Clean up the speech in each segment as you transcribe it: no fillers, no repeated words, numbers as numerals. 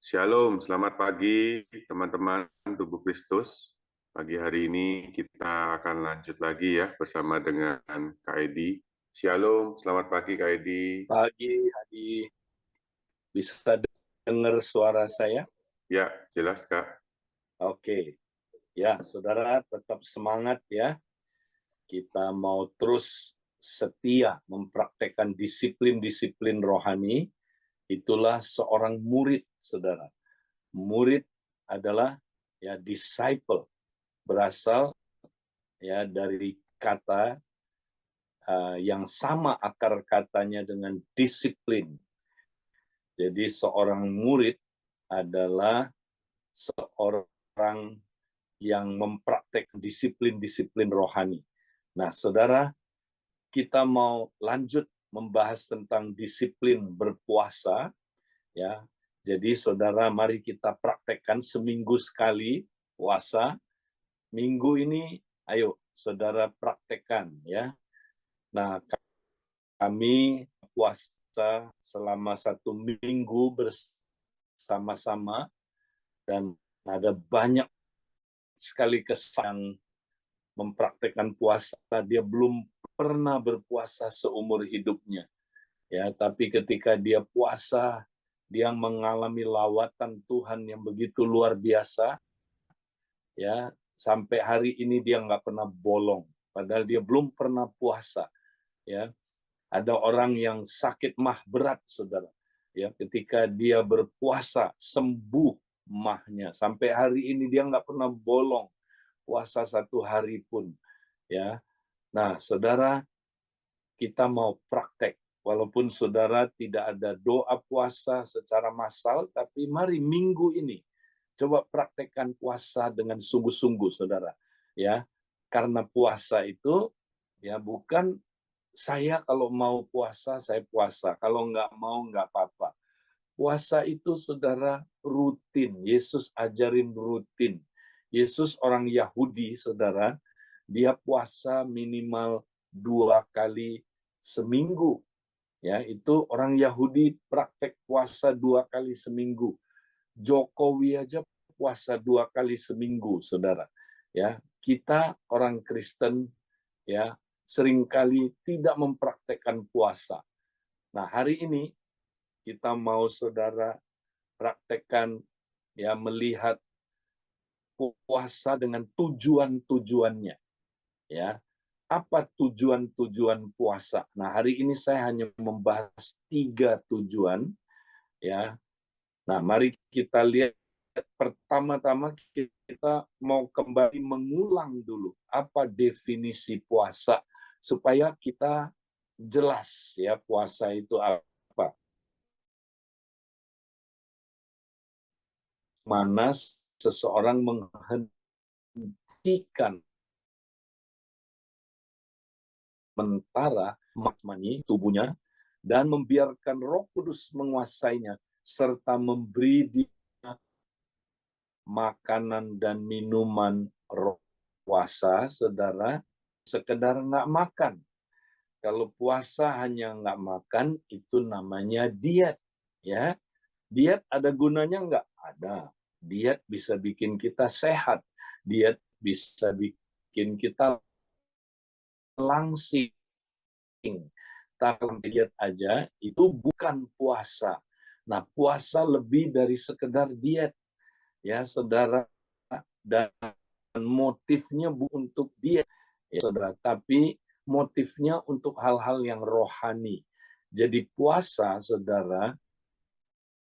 Shalom, selamat pagi teman-teman tubuh Kristus. Pagi hari ini kita akan lanjut lagi ya bersama dengan Kak Edi. Shalom, selamat pagi Kak Edi. Pagi, Hadi. Bisa dengar suara saya? Ya, jelas Kak. Oke. Ya, saudara tetap semangat ya. Kita mau terus setia mempraktekkan disiplin-disiplin rohani. Itulah seorang murid, saudara. Murid adalah ya disciple, berasal ya dari kata yang sama akar katanya dengan disiplin. Jadi seorang murid adalah seorang yang mempraktek disiplin-disiplin rohani. Nah, saudara, kita mau lanjut membahas tentang disiplin berpuasa, ya. Jadi, saudara, mari kita praktekkan seminggu sekali puasa. Minggu ini, ayo, saudara praktekkan, ya. Nah, kami puasa selama 1 minggu bersama-sama dan ada banyak sekali kesan mempraktekkan puasa. Dia belum pernah berpuasa seumur hidupnya, ya. Tapi ketika dia puasa, dia mengalami lawatan Tuhan yang begitu luar biasa, ya. Sampai hari ini dia nggak pernah bolong, padahal dia belum pernah puasa, ya. Ada orang yang sakit mah berat, saudara, ya. Ketika dia berpuasa, sembuh mahnya. Sampai hari ini dia nggak pernah bolong puasa 1 hari pun, ya. Nah, saudara, kita mau praktek. Walaupun saudara tidak ada doa puasa secara massal, tapi mari minggu ini coba praktekkan puasa dengan sungguh-sungguh, saudara. Ya, karena puasa itu ya bukan saya kalau mau puasa saya puasa, kalau nggak mau nggak apa-apa. Puasa itu, saudara, rutin. Yesus ajarin rutin. Yesus orang Yahudi, saudara, dia puasa minimal 2 kali seminggu. Ya, itu orang Yahudi praktek puasa 2 kali seminggu. Jokowi aja puasa 2 kali seminggu, saudara. Ya, kita orang Kristen ya seringkali tidak mempraktekkan puasa. Nah, hari ini kita mau saudara praktekkan ya melihat puasa dengan tujuan-tujuannya, ya. Apa tujuan-tujuan puasa? Nah, hari ini saya hanya membahas 3 tujuan, ya. Nah, mari kita lihat pertama-tama kita mau kembali mengulang dulu apa definisi puasa supaya kita jelas ya puasa itu apa. Mana seseorang menghentikan sementara makmani tubuhnya dan membiarkan Roh Kudus menguasainya serta memberi dia makanan dan minuman roh. Puasa, saudara, sekedar nggak makan. Kalau puasa hanya nggak makan, itu namanya diet. Ya, diet ada gunanya nggak? Ada. Diet bisa bikin kita sehat. Diet bisa bikin kita langsing. Tapi diet aja itu bukan puasa. Nah, puasa lebih dari sekedar diet. Ya, saudara, dan motifnya bukan untuk diet, ya, saudara, tapi motifnya untuk hal-hal yang rohani. Jadi puasa, saudara,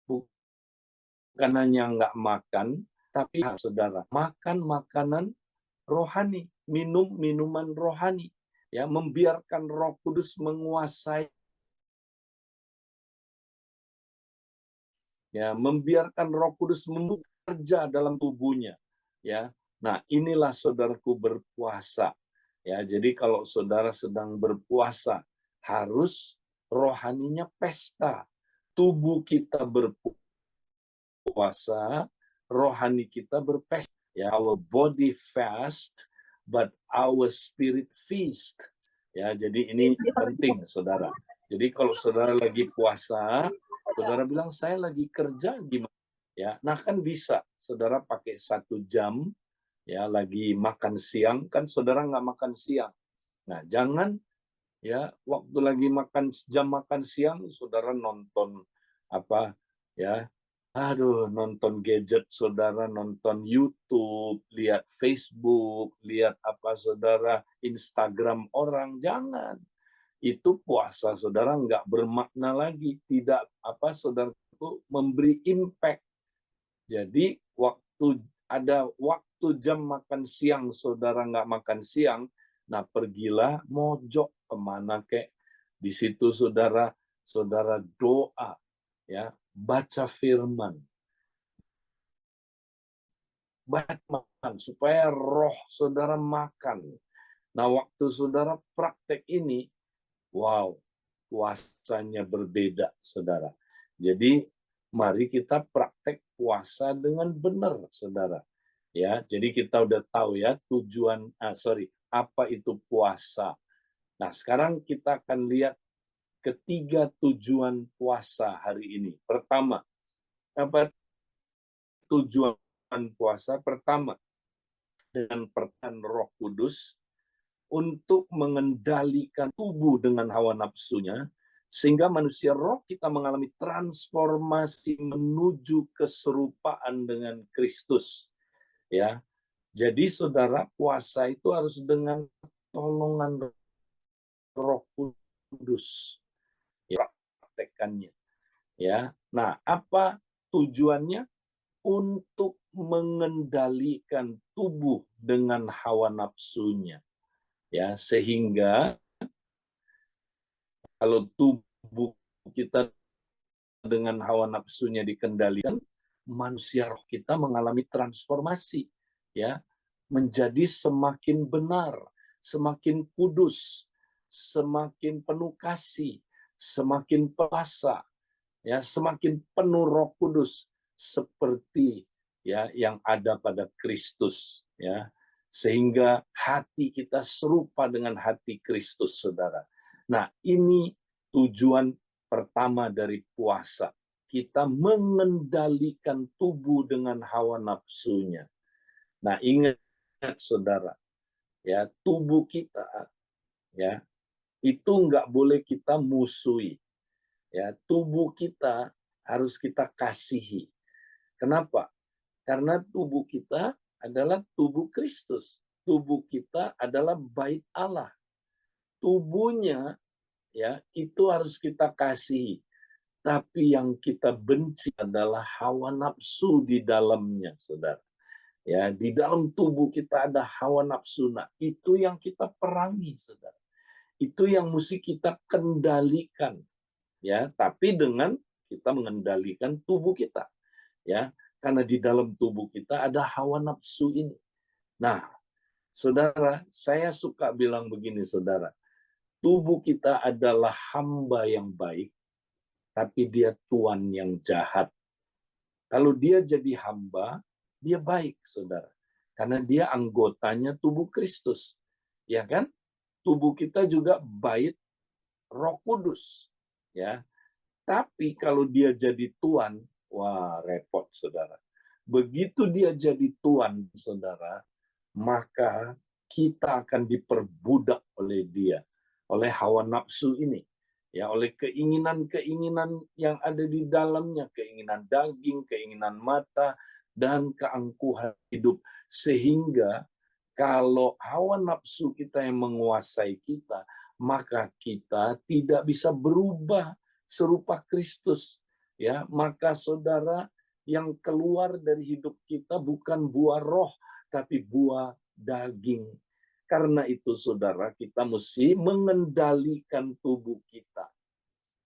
bukan hanya nggak makan, tapi saudara, makan makanan rohani, minum minuman rohani, ya, membiarkan Roh Kudus menguasai, ya, membiarkan Roh Kudus bekerja dalam tubuhnya, ya. Nah, inilah saudaraku berpuasa. Ya, jadi kalau saudara sedang berpuasa, harus rohaninya pesta. Tubuh kita berpuasa, rohani kita berpesta. Ya, our body fast, but our spirit feast. Ya, jadi ini penting, saudara. Jadi kalau saudara lagi puasa, saudara bilang saya lagi kerja gimana? Ya, nah kan bisa, saudara pakai 1 jam, ya lagi makan siang, kan saudara nggak makan siang. Nah, jangan ya waktu lagi jam makan siang, saudara nonton apa ya, aduh nonton gadget saudara, nonton YouTube, lihat Facebook, lihat apa saudara, Instagram orang, jangan. Itu puasa saudara nggak bermakna lagi, tidak apa saudara itu memberi impact. Jadi waktu jam makan siang saudara nggak makan siang, nah pergilah mojok kemana kek, di situ saudara saudara doa, ya baca firman, supaya roh saudara makan. Nah waktu saudara praktek ini, wow, puasanya berbeda, saudara. Jadi, mari kita praktek puasa dengan benar, saudara. Ya, jadi kita udah tahu ya apa itu puasa. Nah, sekarang kita akan lihat ketiga tujuan puasa hari ini. Pertama, apa tujuan puasa? Pertama, dengan pertanyaan Roh Kudus, untuk mengendalikan tubuh dengan hawa nafsunya, sehingga manusia roh kita mengalami transformasi menuju keserupaan dengan Kristus. Ya, jadi saudara puasa itu harus dengan tolongan Roh Kudus, ya, praktekannya. Ya, nah apa tujuannya? Untuk mengendalikan tubuh dengan hawa nafsunya. Ya, sehingga kalau tubuh kita dengan hawa nafsunya dikendalikan, manusia roh kita mengalami transformasi, ya, menjadi semakin benar, semakin kudus, semakin penuh kasih, semakin perkasa, ya, semakin penuh Roh Kudus seperti ya yang ada pada Kristus, ya. Sehingga hati kita serupa dengan hati Kristus, Saudara. Nah, ini tujuan pertama dari puasa. Kita mengendalikan tubuh dengan hawa nafsunya. Nah, ingat Saudara, ya, tubuh kita ya itu nggak boleh kita musuhi. Ya, tubuh kita harus kita kasihi. Kenapa? Karena tubuh kita adalah tubuh Kristus. Tubuh kita adalah bait Allah. Tubuhnya ya itu harus kita kasihi. Tapi yang kita benci adalah hawa nafsu di dalamnya, Saudara. Ya, di dalam tubuh kita ada hawa nafsu. Nah, itu yang kita perangi, Saudara. Itu yang mesti kita kendalikan. Ya, tapi dengan kita mengendalikan tubuh kita. Ya, karena di dalam tubuh kita ada hawa nafsu ini. Nah, Saudara, saya suka bilang begini, Saudara. Tubuh kita adalah hamba yang baik, tapi dia tuan yang jahat. Kalau dia jadi hamba, dia baik, Saudara. Karena dia anggotanya tubuh Kristus. Ya kan? Tubuh kita juga bait Roh Kudus. Ya. Tapi kalau dia jadi tuan, wah repot, Saudara. Begitu dia jadi tuan, Saudara, maka kita akan diperbudak oleh dia, oleh hawa nafsu ini, ya, oleh keinginan-keinginan yang ada di dalamnya, keinginan daging, keinginan mata, dan keangkuhan hidup. Sehingga kalau hawa nafsu kita yang menguasai kita, maka kita tidak bisa berubah serupa Kristus. Ya, maka saudara, yang keluar dari hidup kita bukan buah roh, tapi buah daging. Karena itu saudara, kita mesti mengendalikan tubuh kita.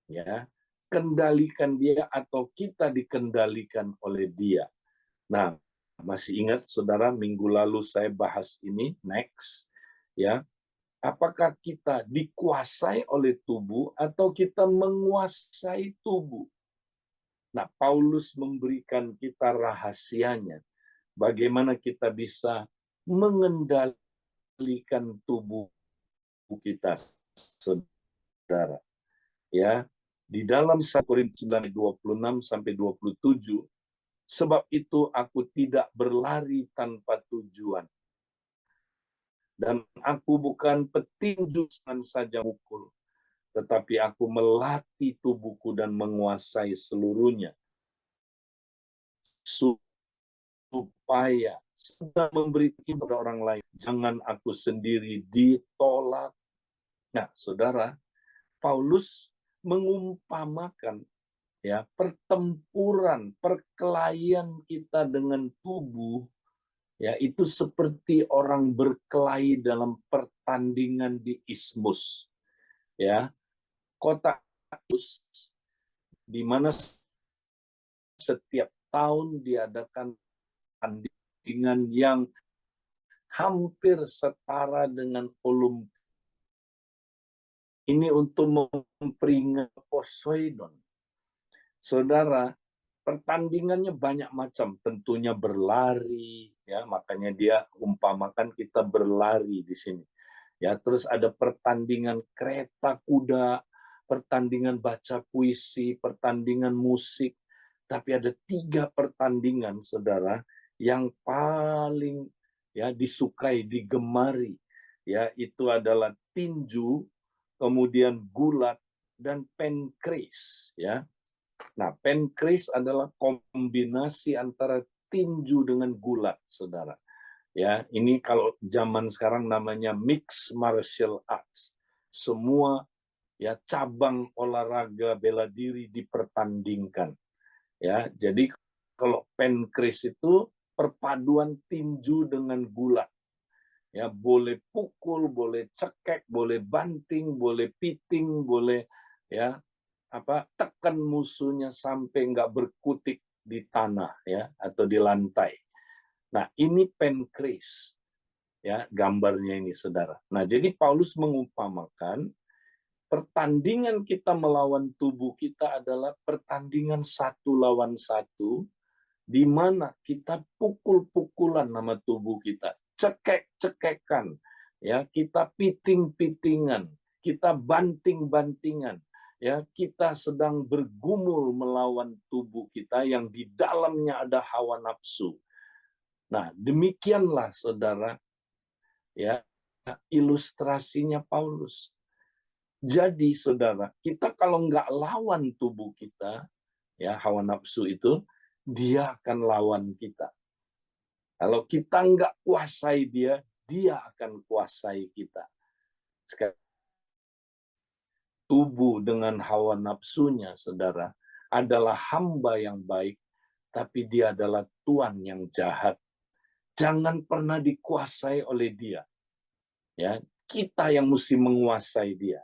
Ya, kendalikan dia atau kita dikendalikan oleh dia. Nah, masih ingat saudara, minggu lalu saya bahas ini, next, ya. Apakah kita dikuasai oleh tubuh atau kita menguasai tubuh? Nah, Paulus memberikan kita rahasianya. Bagaimana kita bisa mengendalikan tubuh kita, saudara. Ya, di dalam 1 Korintus 9 26 sampai 27, Sebab itu aku tidak berlari tanpa tujuan. Dan aku bukan petinju dengan saja mukul, tetapi aku melatih tubuhku dan menguasai seluruhnya, supaya sedang memberi kepada orang lain, jangan aku sendiri ditolak. Nah, saudara, Paulus mengumpamakan pertempuran, perkelahian kita dengan tubuh, itu seperti orang berkelahi dalam pertandingan di ismus, kota ismus, di mana setiap tahun diadakan pertandingan yang hampir setara dengan Olimpik. Ini untuk memperingati Poseidon. Saudara, pertandingannya banyak macam, tentunya berlari, makanya dia umpamakan kita berlari di sini. Terus ada pertandingan kereta kuda, pertandingan baca puisi, pertandingan musik, tapi ada 3 pertandingan, saudara, yang paling disukai, digemari, itu adalah tinju, kemudian gulat, dan pankris, Nah, pankris adalah kombinasi antara tinju dengan gulat, saudara. Ini kalau zaman sekarang namanya mixed martial arts. Semua cabang olahraga bela diri dipertandingkan. Jadi kalau pankris itu perpaduan tinju dengan gulat. Boleh pukul, boleh cekek, boleh banting, boleh piting, boleh tekan musuhnya sampai nggak berkutik di tanah atau di lantai. Nah, ini pankris, gambarnya ini, saudara. Nah, jadi Paulus mengumpamakan pertandingan kita melawan tubuh kita adalah pertandingan 1 lawan 1, di mana kita pukul-pukulan nama tubuh kita, cekek-cekekan, kita piting-pitingan, kita banting-bantingan, kita sedang bergumul melawan tubuh kita yang di dalamnya ada hawa nafsu. Nah, demikianlah, saudara, ilustrasinya Paulus. Jadi, saudara, kita kalau nggak lawan tubuh kita, hawa nafsu itu, dia akan lawan kita. Kalau kita nggak kuasai dia, dia akan kuasai kita. Sekarang, tubuh dengan hawa nafsunya, saudara, adalah hamba yang baik, tapi dia adalah tuan yang jahat. Jangan pernah dikuasai oleh dia. Kita yang mesti menguasai dia.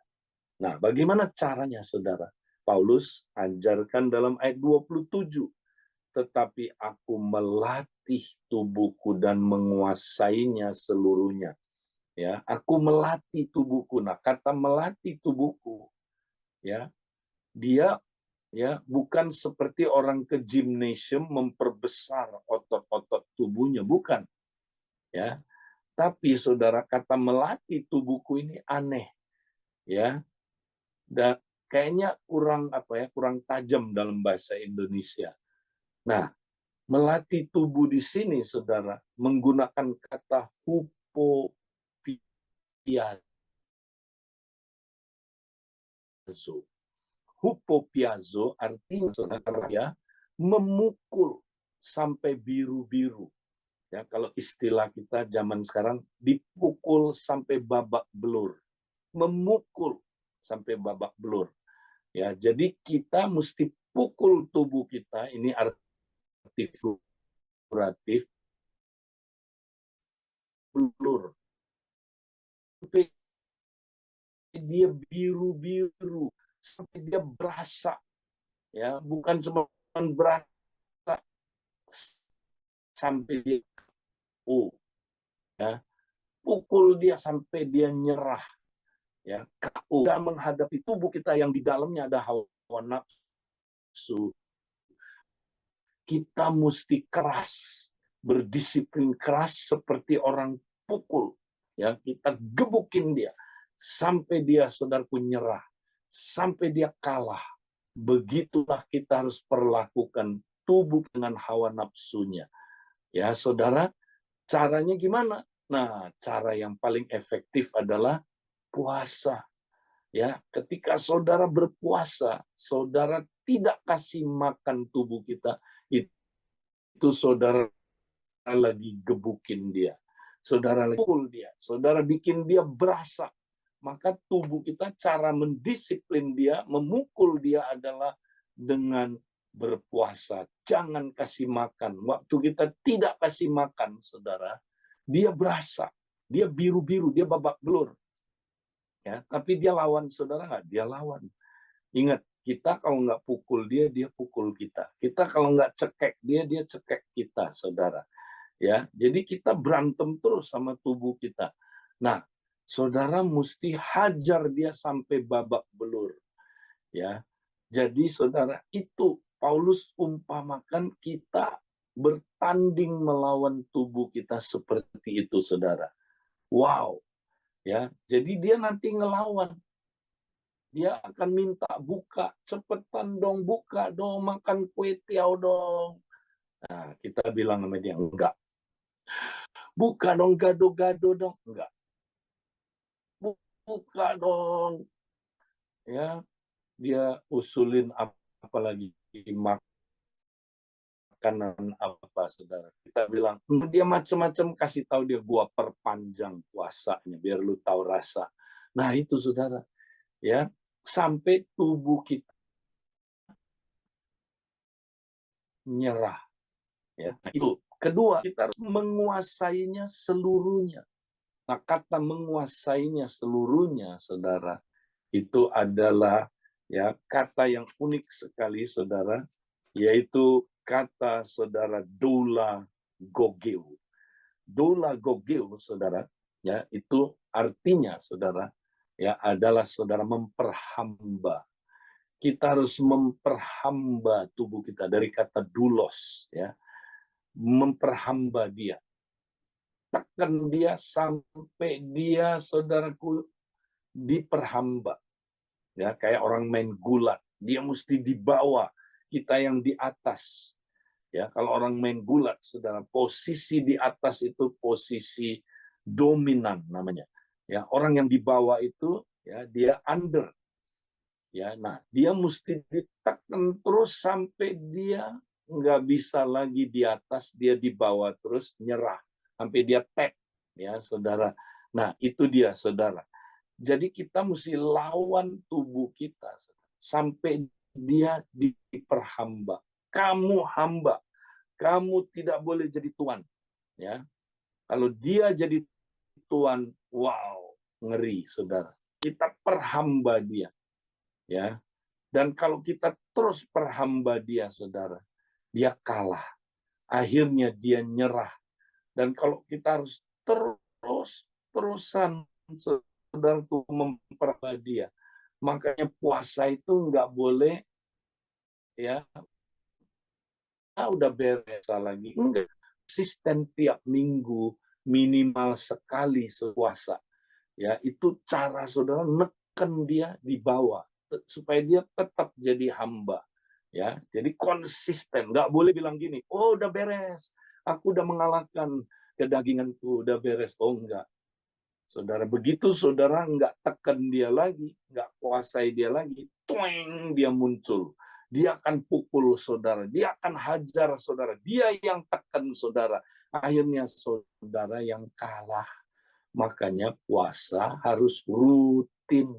Nah, bagaimana caranya, saudara? Paulus ajarkan dalam ayat 27. Tetapi aku melatih tubuhku dan menguasainya seluruhnya. Aku melatih tubuhku. Nah, kata melatih tubuhku, dia bukan seperti orang ke gymnasium memperbesar otot-otot tubuhnya, bukan. Tapi, saudara, kata melatih tubuhku ini aneh, dan kayaknya kurang tajam dalam bahasa Indonesia. Nah, melatih tubuh di sini, saudara, menggunakan kata hupopiazo. Hupopiazo artinya, saudara, memukul sampai biru-biru. Kalau istilah kita zaman sekarang, dipukul sampai babak belur. Memukul sampai babak belur. Jadi kita mesti pukul tubuh kita, ini arti figuratif, belur. Sampai dia biru-biru, sampai dia berasa, bukan cuma berasa, sampai dia pukul dia sampai dia nyerah. KO menghadapi tubuh kita yang di dalamnya ada hawa nafsu. Kita mesti keras, berdisiplin keras seperti orang pukul. Kita gebukin dia sampai dia, saudaraku, nyerah, sampai dia kalah. Begitulah kita harus perlakukan tubuh dengan hawa nafsunya. Ya, saudara, caranya gimana? Nah, cara yang paling efektif adalah puasa. Ya, ketika saudara berpuasa, saudara tidak kasih makan tubuh kita, itu saudara lagi gebukin dia. Saudara lagi pukul dia. Saudara bikin dia berasa. Maka tubuh kita cara mendisiplin dia, memukul dia adalah dengan berpuasa. Jangan kasih makan. Waktu kita tidak kasih makan, saudara, dia berasa. Dia biru-biru, dia babak belur. Ya, tapi dia lawan saudara nggak? Dia lawan. Ingat, kita kalau nggak pukul dia, dia pukul kita. Kita kalau nggak cekek dia, dia cekek kita, saudara. Ya, jadi kita berantem terus sama tubuh kita. Nah, saudara mesti hajar dia sampai babak belur. Ya, jadi saudara, itu Paulus umpamakan kita bertanding melawan tubuh kita seperti itu, saudara. Wow, ya. Jadi dia nanti ngelawan. Dia akan minta buka, cepetan dong, buka dong, makan kue tiaw dong. Nah, kita bilang sama dia, enggak. Buka dong, gado-gado dong. Enggak. Buka dong. Ya, dia usulin apalagi makanan apa, saudara. Kita bilang, dia macam-macam kasih tahu dia, gua perpanjang puasanya biar lu tahu rasa. Nah, itu saudara. Ya, sampai tubuh kita nyerah. Ya, itu. Kedua, kita harus menguasainya seluruhnya. Nah, kata menguasainya seluruhnya, saudara, itu adalah ya kata yang unik sekali, saudara, yaitu kata saudara doula gogeu. Doula gogeu, saudara, ya itu artinya, saudara, ya adalah saudara memperhamba. Kita harus memperhamba tubuh kita dari kata doulos, ya, memperhamba dia. Tekan dia sampai dia, saudaraku, diperhamba. Ya, kayak orang main gulat, dia mesti dibawa, kita yang di atas. Ya, kalau orang main gulat, saudara, posisi di atas itu posisi dominan namanya. Ya, orang yang dibawa itu ya dia under. Ya, nah dia mesti ditekan terus sampai dia nggak bisa lagi di atas, dia dibawa terus nyerah sampai dia tap, ya saudara. Nah itu dia, saudara. Jadi kita mesti lawan tubuh kita sampai dia diperhamba. Kamu hamba, kamu tidak boleh jadi tuan. Ya, kalau dia jadi tuan, wow, ngeri, saudara. Kita perhamba dia, ya. Dan kalau kita terus perhamba dia, saudara, dia kalah. Akhirnya dia nyerah. Dan kalau kita harus terus-terusan, saudara, memperhamba dia, makanya puasa itu nggak boleh, ya, udah beres lagi. Enggak. Sistem tiap minggu, minimal sekali puasa. Ya, itu cara saudara neken dia di bawah supaya dia tetap jadi hamba. Ya, jadi konsisten. Nggak boleh bilang gini, oh udah beres, aku udah mengalahkan kedaginganku, udah beres. Oh enggak. Saudara, begitu saudara nggak tekan dia lagi, nggak kuasai dia lagi, tueng, dia muncul. Dia akan pukul saudara, dia akan hajar saudara, dia yang tekan saudara. Akhirnya saudara yang kalah. Makanya puasa harus rutin.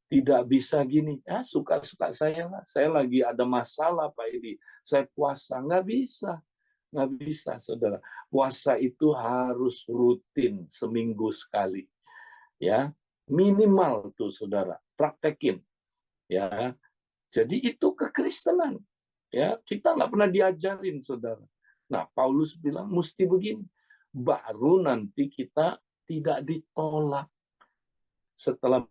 Tidak bisa gini, suka-suka saya lah. Saya lagi ada masalah Pak Edi, saya puasa. Nggak bisa. Nggak bisa, saudara. Puasa itu harus rutin, seminggu sekali. Ya, minimal tuh, saudara. Praktekin. Ya, jadi itu kekristenan. Ya, kita nggak pernah diajarin, saudara. Nah, Paulus bilang mesti begini. Baru nanti kita tidak ditolak setelah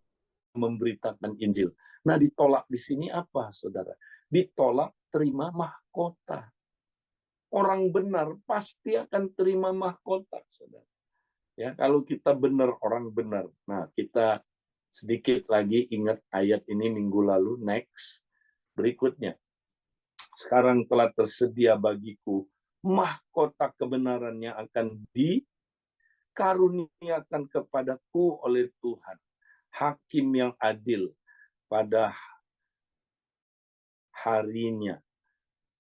memberitakan Injil. Nah, ditolak di sini apa, saudara? Ditolak terima mahkota. Orang benar pasti akan terima mahkota, saudara. Ya, kalau kita benar, orang benar. Nah, kita sedikit lagi ingat ayat ini minggu lalu, next, berikutnya. sekarang telah tersedia bagiku mahkota kebenaran yang akan dikaruniakan kepadaku oleh Tuhan, hakim yang adil pada harinya,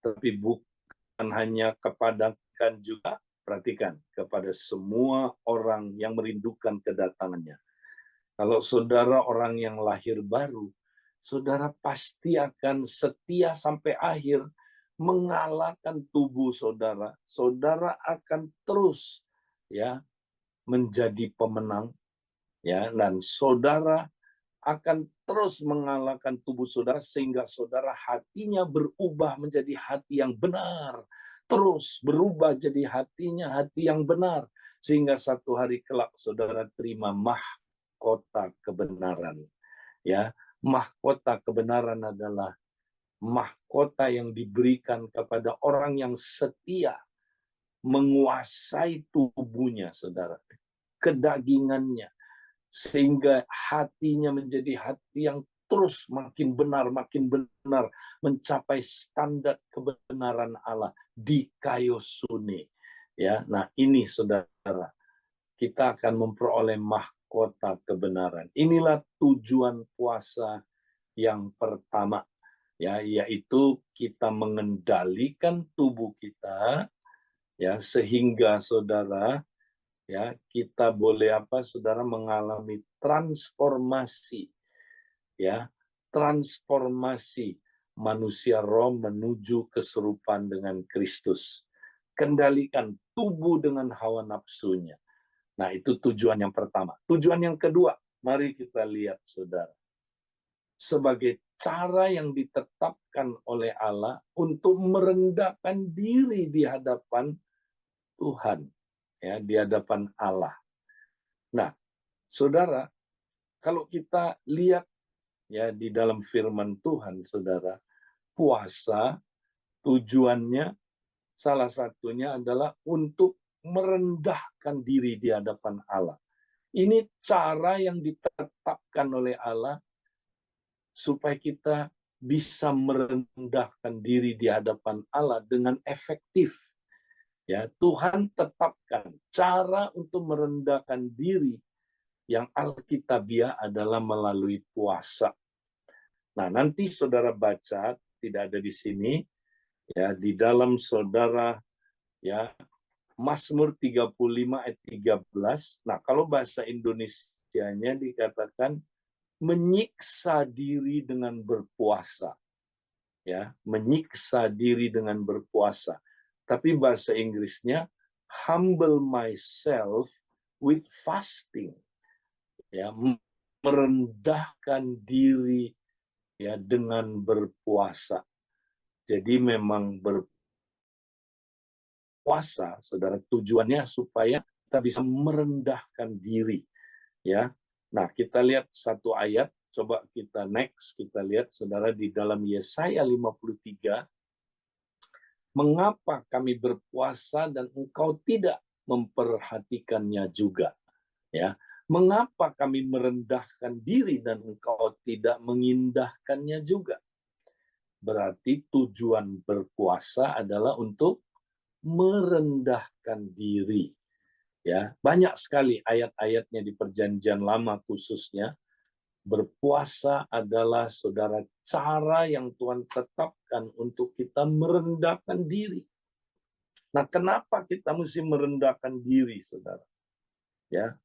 tapi bukan hanya kepada kan juga, perhatikan, kepada semua orang yang merindukan kedatangannya. Kalau saudara orang yang lahir baru, saudara pasti akan setia sampai akhir, mengalahkan tubuh saudara. Saudara akan terus ya menjadi pemenang, ya, dan saudara akan terus mengalahkan tubuh saudara sehingga saudara hatinya berubah menjadi hati yang benar, terus berubah jadi hati yang benar, sehingga satu hari kelak saudara terima mahkota kebenaran. Ya, mahkota kebenaran adalah mahkota yang diberikan kepada orang yang setia menguasai tubuhnya, saudara, kedagingannya, sehingga hatinya menjadi hati yang terus makin benar, mencapai standar kebenaran Allah di Kaiosune. Ya, nah ini saudara, kita akan memperoleh mahkota kebenaran. Inilah tujuan puasa yang pertama, ya, yaitu kita mengendalikan tubuh kita, ya, sehingga saudara, ya, kita boleh saudara mengalami transformasi, ya, transformasi manusia roh menuju keserupaan dengan Kristus. Kendalikan tubuh dengan hawa nafsunya. Nah, itu tujuan yang pertama. Tujuan yang kedua, mari kita lihat saudara, sebagai cara yang ditetapkan oleh Allah untuk merendahkan diri di hadapan Tuhan, ya, di hadapan Allah. Nah, saudara, kalau kita lihat ya di dalam firman Tuhan, saudara, puasa tujuannya salah satunya adalah untuk merendahkan diri di hadapan Allah. Ini cara yang ditetapkan oleh Allah supaya kita bisa merendahkan diri di hadapan Allah dengan efektif. Ya, Tuhan tetapkan cara untuk merendahkan diri yang alkitabiah adalah melalui puasa. Nah, nanti saudara baca, tidak ada di sini, ya, di dalam saudara, ya, Mazmur 35 ayat 13. Nah, kalau bahasa Indonesianya dikatakan menyiksa diri dengan berpuasa. Ya, menyiksa diri dengan berpuasa. Tapi bahasa Inggrisnya humble myself with fasting. Ya, merendahkan diri ya dengan berpuasa. Jadi memang berpuasa, saudara, tujuannya supaya kita bisa merendahkan diri, ya. Nah, kita lihat satu ayat, coba kita next, kita lihat saudara di dalam Yesaya 53, mengapa kami berpuasa dan engkau tidak memperhatikannya juga, ya. Mengapa kami merendahkan diri dan engkau tidak mengindahkannya juga? Berarti tujuan berpuasa adalah untuk merendahkan diri. Ya, banyak sekali ayat-ayatnya di Perjanjian Lama khususnya. Berpuasa adalah saudara cara yang Tuhan tetapkan untuk kita merendahkan diri. Nah, kenapa kita mesti merendahkan diri, saudara? Ya,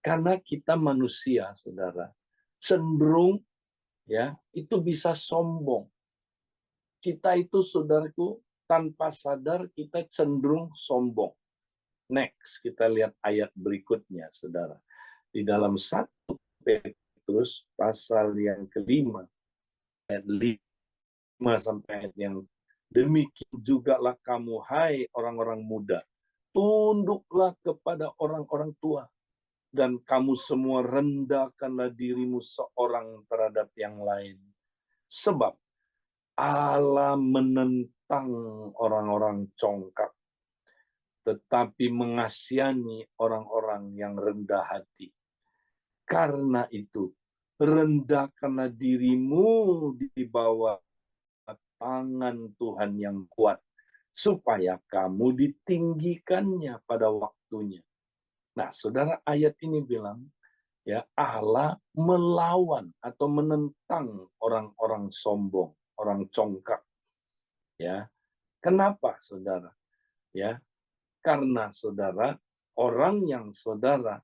karena kita manusia, saudara, cenderung ya itu bisa sombong. Kita itu, saudaraku, tanpa sadar kita cenderung sombong. Next, kita lihat ayat berikutnya, saudara. Di dalam 1 Petrus pasal yang kelima, ayat 5 sampai ayat yang demikian jugalah kamu, hai orang-orang muda, tunduklah kepada orang-orang tua, dan kamu semua rendahkanlah dirimu seorang terhadap yang lain. Sebab Allah menentang orang-orang congkak, tetapi mengasihani orang-orang yang rendah hati. Karena itu, rendahkanlah dirimu di bawah tangan Tuhan yang kuat, supaya kamu ditinggikannya pada waktunya. Nah, saudara, ayat ini bilang, ya, Allah melawan atau menentang orang-orang sombong, orang congkak. Ya, kenapa, saudara? Ya, karena saudara, orang yang saudara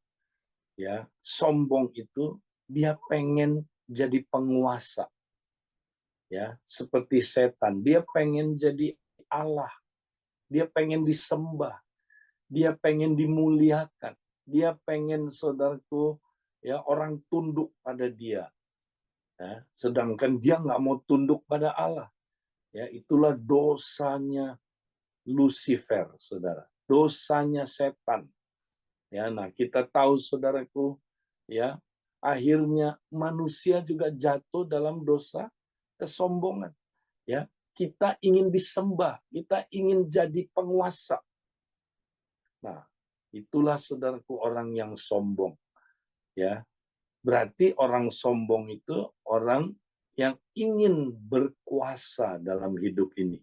ya sombong itu dia pengen jadi penguasa. Ya, seperti setan, dia pengen jadi Allah. Dia pengen disembah, dia pengen dimuliakan, dia pengen saudaraku ya orang tunduk pada dia. Ya, sedangkan dia nggak mau tunduk pada Allah. Ya, itulah dosanya Lucifer, saudara. Dosanya setan. Ya, nah kita tahu saudaraku, ya, akhirnya manusia juga jatuh dalam dosa kesombongan. Ya, kita ingin disembah, kita ingin jadi penguasa. Nah, itulah saudaraku orang yang sombong. Ya, berarti orang sombong itu orang yang ingin berkuasa dalam hidup ini.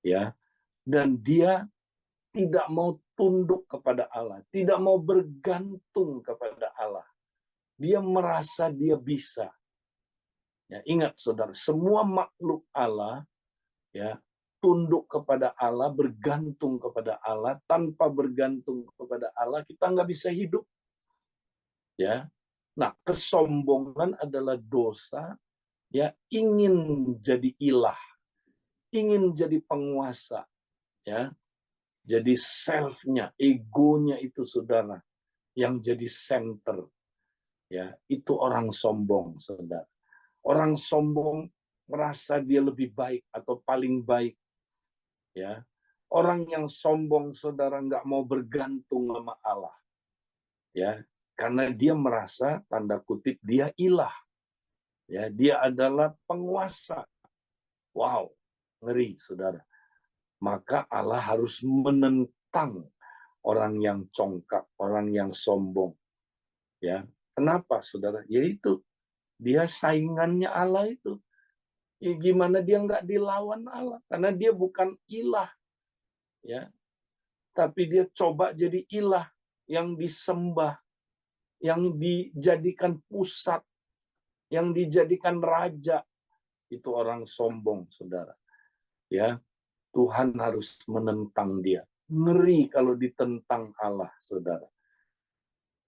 Ya, dan dia tidak mau tunduk kepada Allah, tidak mau bergantung kepada Allah. Dia merasa dia bisa. Ya, ingat saudara, semua makhluk Allah ya tunduk kepada Allah, bergantung kepada Allah. Tanpa bergantung kepada Allah, kita nggak bisa hidup. Ya, nah kesombongan adalah dosa. Ya, ingin jadi ilah, ingin jadi penguasa. Ya, jadi self-nya, egonya itu saudara, yang jadi center. Ya, itu orang sombong, saudara. Orang sombong merasa dia lebih baik atau paling baik. Ya, orang yang sombong, saudara, nggak mau bergantung sama Allah. Ya, karena dia merasa tanda kutip dia ilah. Ya, dia adalah penguasa. Wow, ngeri, saudara. Maka Allah harus menentang orang yang congkak, orang yang sombong. Ya, kenapa, saudara? Yaitu dia saingannya Allah itu. Ya, gimana dia nggak dilawan Allah? Karena dia bukan ilah, ya. Tapi dia coba jadi ilah yang disembah, yang dijadikan pusat, yang dijadikan raja. Itu orang sombong, saudara. Ya, Tuhan harus menentang dia. Ngeri kalau ditentang Allah, saudara.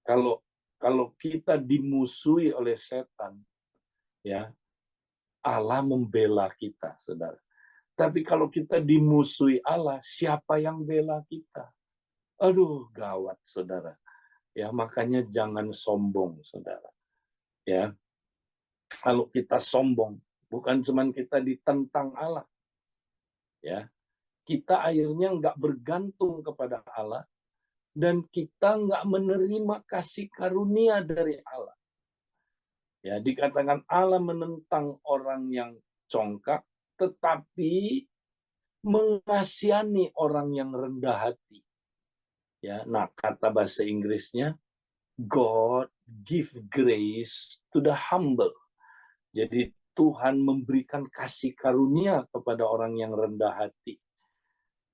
Kalau kita dimusuhi oleh setan, ya, Allah membela kita, saudara. Tapi kalau kita dimusuhi Allah, siapa yang bela kita? Aduh, gawat, saudara. Ya, makanya jangan sombong, saudara. Ya, kalau kita sombong, bukan cuma kita ditentang Allah. Ya, kita akhirnya nggak bergantung kepada Allah, dan kita nggak menerima kasih karunia dari Allah. Ya, dikatakan Allah menentang orang yang congkak, tetapi mengasihani orang yang rendah hati. Ya, nah kata bahasa Inggrisnya, God give grace to the humble. Jadi Tuhan memberikan kasih karunia kepada orang yang rendah hati.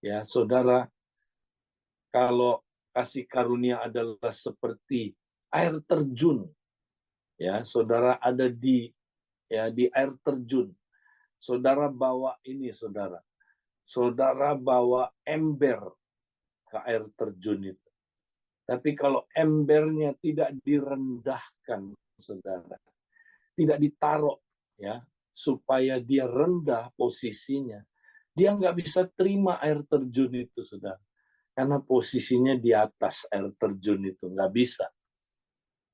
Ya, saudara, kalau kasih karunia adalah seperti air terjun, ya, saudara ada di air terjun. Saudara bawa ini, saudara. Saudara bawa ember ke air terjun itu. Tapi kalau embernya tidak direndahkan, saudara, tidak ditaruh, ya, supaya dia rendah posisinya, dia nggak bisa terima air terjun itu, saudara. Karena posisinya di atas air terjun itu, nggak bisa.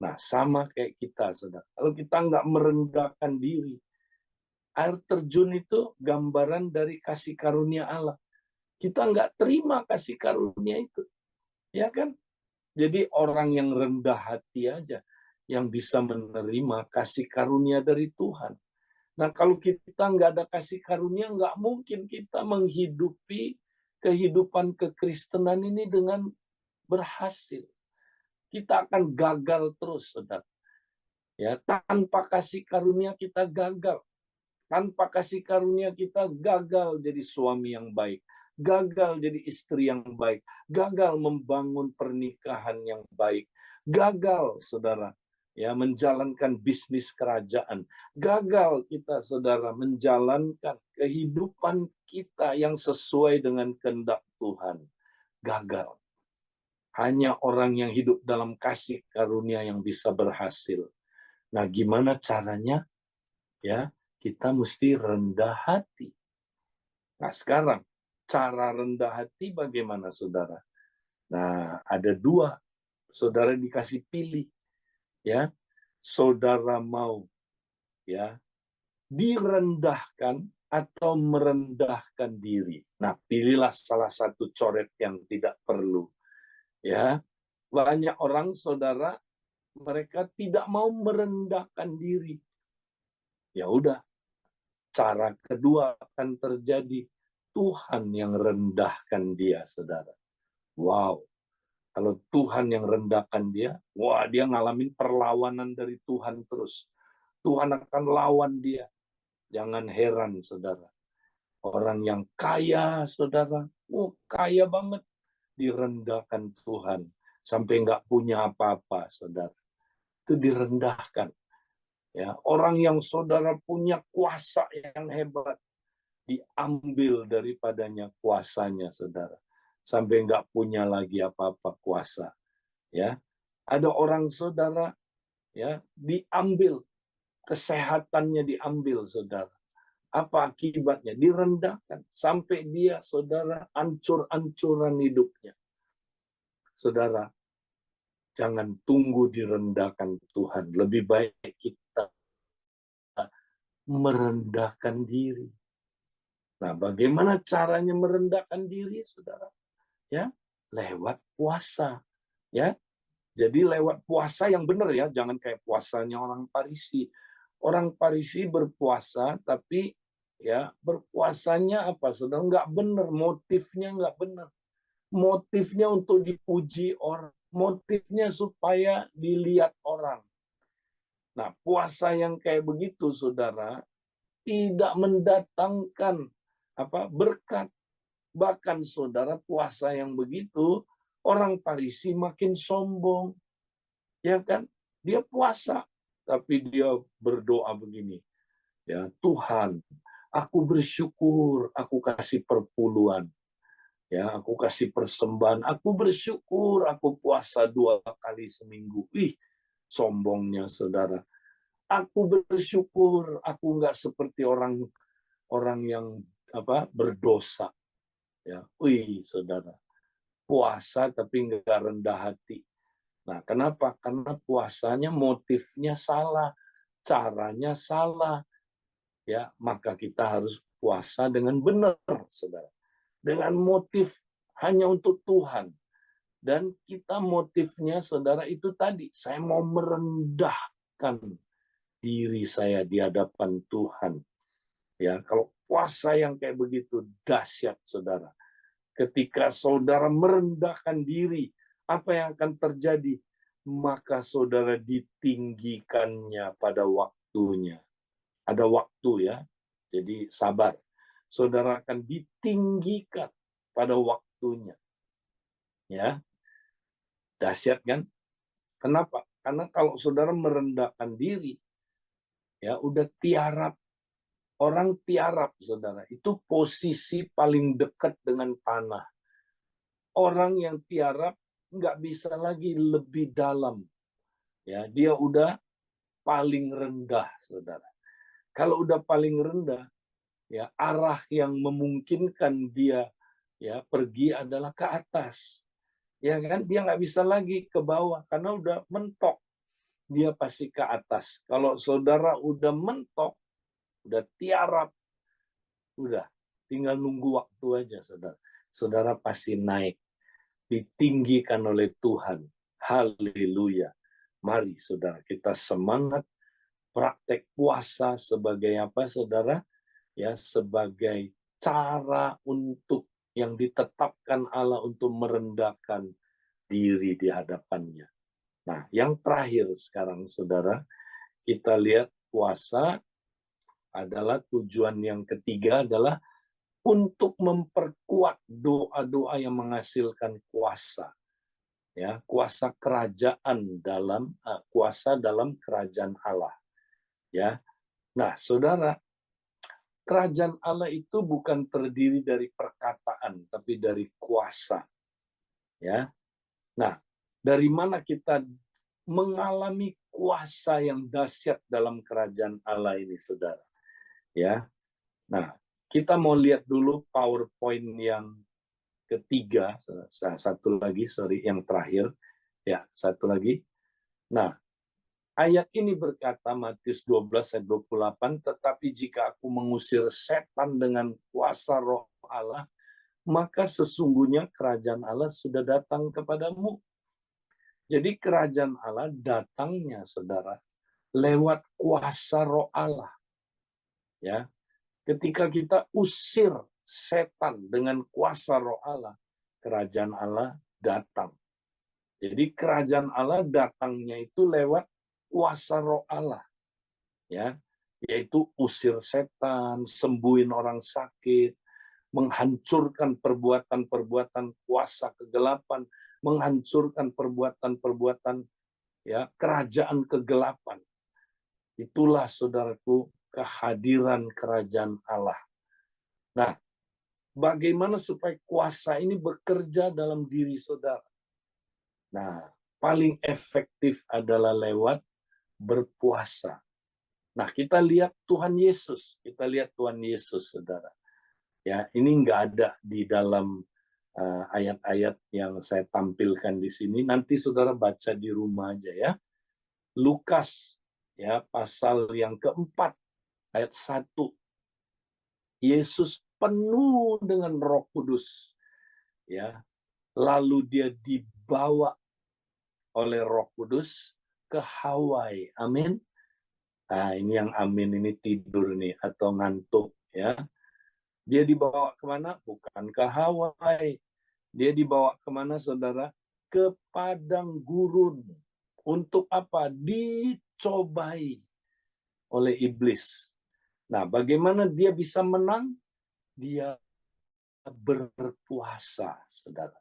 Nah, sama kayak kita, saudara. Kalau kita nggak merendahkan diri, air terjun itu gambaran dari kasih karunia Allah. Kita nggak terima kasih karunia itu. Ya kan? Jadi orang yang rendah hati aja yang bisa menerima kasih karunia dari Tuhan. Nah, kalau kita nggak ada kasih karunia, nggak mungkin kita menghidupi kehidupan kekristenan ini dengan berhasil. Kita akan gagal terus, saudara. Ya, tanpa kasih karunia kita gagal. Tanpa kasih karunia kita gagal jadi suami yang baik, gagal jadi istri yang baik, gagal membangun pernikahan yang baik, gagal saudara ya menjalankan bisnis kerajaan, gagal kita saudara menjalankan kehidupan kita yang sesuai dengan kehendak Tuhan. Gagal. Hanya orang yang hidup dalam kasih karunia yang bisa berhasil. Nah, gimana caranya? Ya, kita mesti rendah hati. Nah, sekarang cara rendah hati bagaimana, saudara? Nah, ada dua. Saudara dikasih pilih, ya. Saudara mau, ya, direndahkan atau merendahkan diri. Nah, pilihlah salah satu coret yang tidak perlu, ya. Banyak orang, saudara, mereka tidak mau merendahkan diri. Ya udah, cara kedua akan terjadi. Tuhan yang rendahkan dia, saudara. Wow, kalau Tuhan yang rendahkan dia, wah dia ngalamin perlawanan dari Tuhan terus. Tuhan akan lawan dia. Jangan heran, saudara. Orang yang kaya, saudara, kaya banget, direndahkan Tuhan. Sampai nggak punya apa-apa, saudara. Itu direndahkan. Ya, orang yang saudara punya kuasa yang hebat, diambil daripadanya kuasanya, saudara, sampai nggak punya lagi apa-apa kuasa. Ya, ada orang saudara, ya, diambil kesehatannya, diambil saudara. Apa akibatnya? Direndahkan sampai dia saudara ancur-ancuran hidupnya. Saudara, jangan tunggu direndahkan Tuhan. Lebih baik kita merendahkan diri. Nah, bagaimana caranya merendahkan diri, saudara? Ya, lewat puasa. Ya, jadi lewat puasa yang benar ya, jangan kayak puasanya orang Farisi. Orang Farisi berpuasa, tapi ya berpuasanya apa, saudara? Nggak benar, motifnya nggak benar. Motifnya untuk dipuji orang, motifnya supaya dilihat orang. Nah, puasa yang kayak begitu, saudara, tidak mendatangkan berkat. Bahkan saudara, puasa yang begitu, orang Farisi makin sombong. Ya kan? Dia puasa, tapi dia berdoa begini. Ya, Tuhan, aku bersyukur, aku kasih perpuluhan. Ya, aku kasih persembahan. Aku bersyukur, aku puasa 2 kali seminggu. Ih, sombongnya saudara. Aku bersyukur, aku nggak seperti orang yang berdosa. Ya, wih, saudara, puasa tapi nggak rendah hati. Nah, kenapa? Karena puasanya motifnya salah, caranya salah. Ya, maka kita harus puasa dengan benar, saudara. Dengan motif hanya untuk Tuhan. Dan kita motifnya, saudara, itu tadi, saya mau merendahkan diri saya di hadapan Tuhan. Ya, kalau puasa yang kayak begitu dahsyat, saudara. Ketika saudara merendahkan diri, apa yang akan terjadi? Maka saudara ditinggikannya pada waktunya. Ada waktu ya, jadi sabar. Saudara akan ditinggikan pada waktunya. Ya, dahsyat kan? Kenapa? Karena kalau saudara merendahkan diri, ya udah tiarap. Orang tiarap, saudara, itu posisi paling dekat dengan tanah. Orang yang tiarap nggak bisa lagi lebih dalam. Ya, dia udah paling rendah, saudara. Kalau udah paling rendah, ya arah yang memungkinkan dia ya pergi adalah ke atas. Ya kan, dia nggak bisa lagi ke bawah karena udah mentok. Dia pasti ke atas. Kalau saudara udah mentok, udah tiarap, udah tinggal nunggu waktu aja, saudara. Saudara pasti naik, ditinggikan oleh Tuhan. Haleluya. Mari saudara, kita semangat praktek puasa sebagai apa, saudara? Ya, sebagai cara untuk yang ditetapkan Allah untuk merendahkan diri di hadapannya. Nah, yang terakhir sekarang, saudara, kita lihat puasa adalah tujuan yang ketiga adalah untuk memperkuat doa-doa yang menghasilkan kuasa, ya, kuasa kerajaan kuasa dalam kerajaan Allah, ya. Nah, Saudara, kerajaan Allah itu bukan terdiri dari perkataan, tapi dari kuasa, ya. Nah, dari mana kita mengalami kuasa yang dahsyat dalam kerajaan Allah ini, Saudara? Ya. Nah, kita mau lihat dulu PowerPoint yang ketiga, satu lagi, yang terakhir. Ya, satu lagi. Nah, ayat ini berkata, Matius 12 ayat 28, tetapi jika aku mengusir setan dengan kuasa roh Allah, maka sesungguhnya kerajaan Allah sudah datang kepadamu. Jadi kerajaan Allah datangnya, Saudara, lewat kuasa roh Allah. Ya, ketika kita usir setan dengan kuasa roh Allah, kerajaan Allah datang. Jadi kerajaan Allah datangnya itu lewat kuasa roh Allah, ya, yaitu usir setan, sembuhin orang sakit, menghancurkan perbuatan-perbuatan kuasa kegelapan, menghancurkan perbuatan-perbuatan, ya, kerajaan kegelapan. Itulah, saudaraku, kehadiran kerajaan Allah. Nah, bagaimana supaya kuasa ini bekerja dalam diri saudara? Nah, paling efektif adalah lewat berpuasa. Nah, kita lihat Tuhan Yesus. Kita lihat Tuhan Yesus, saudara. Ya, ini nggak ada di dalam ayat-ayat yang saya tampilkan di sini. Nanti saudara baca di rumah aja ya. Lukas, ya, pasal yang keempat, ayat 1. Yesus penuh dengan Roh Kudus. Ya, lalu dia dibawa oleh Roh Kudus ke Hawaii. Amin. Nah, ini yang amin ini tidur nih atau ngantuk, ya. Dia dibawa kemana? Bukan ke Hawaii. Dia dibawa kemana, saudara? Ke padang gurun. Untuk apa? Dicobai oleh iblis. Nah, bagaimana dia bisa menang? Dia berpuasa, saudara.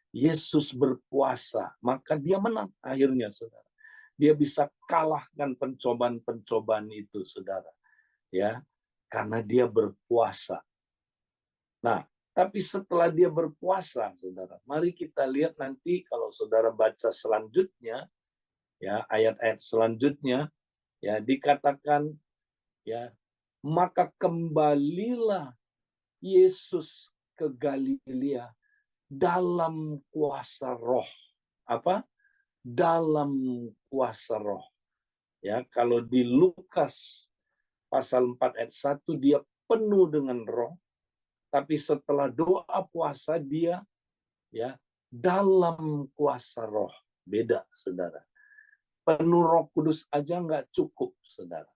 Yesus berpuasa, maka dia menang akhirnya, saudara. Dia bisa kalahkan pencobaan-pencobaan itu, saudara. Ya, karena dia berpuasa. Nah, tapi setelah dia berpuasa, saudara, mari kita lihat nanti kalau saudara baca selanjutnya, ya, ayat-ayat selanjutnya, ya, dikatakan, ya, maka kembalilah Yesus ke Galilea dalam kuasa roh. Apa? Dalam kuasa roh. Ya, kalau di Lukas pasal 4 ayat 1 dia penuh dengan roh, tapi setelah doa puasa dia, ya, dalam kuasa roh. Beda, saudara. Penuh Roh Kudus aja nggak cukup, saudara.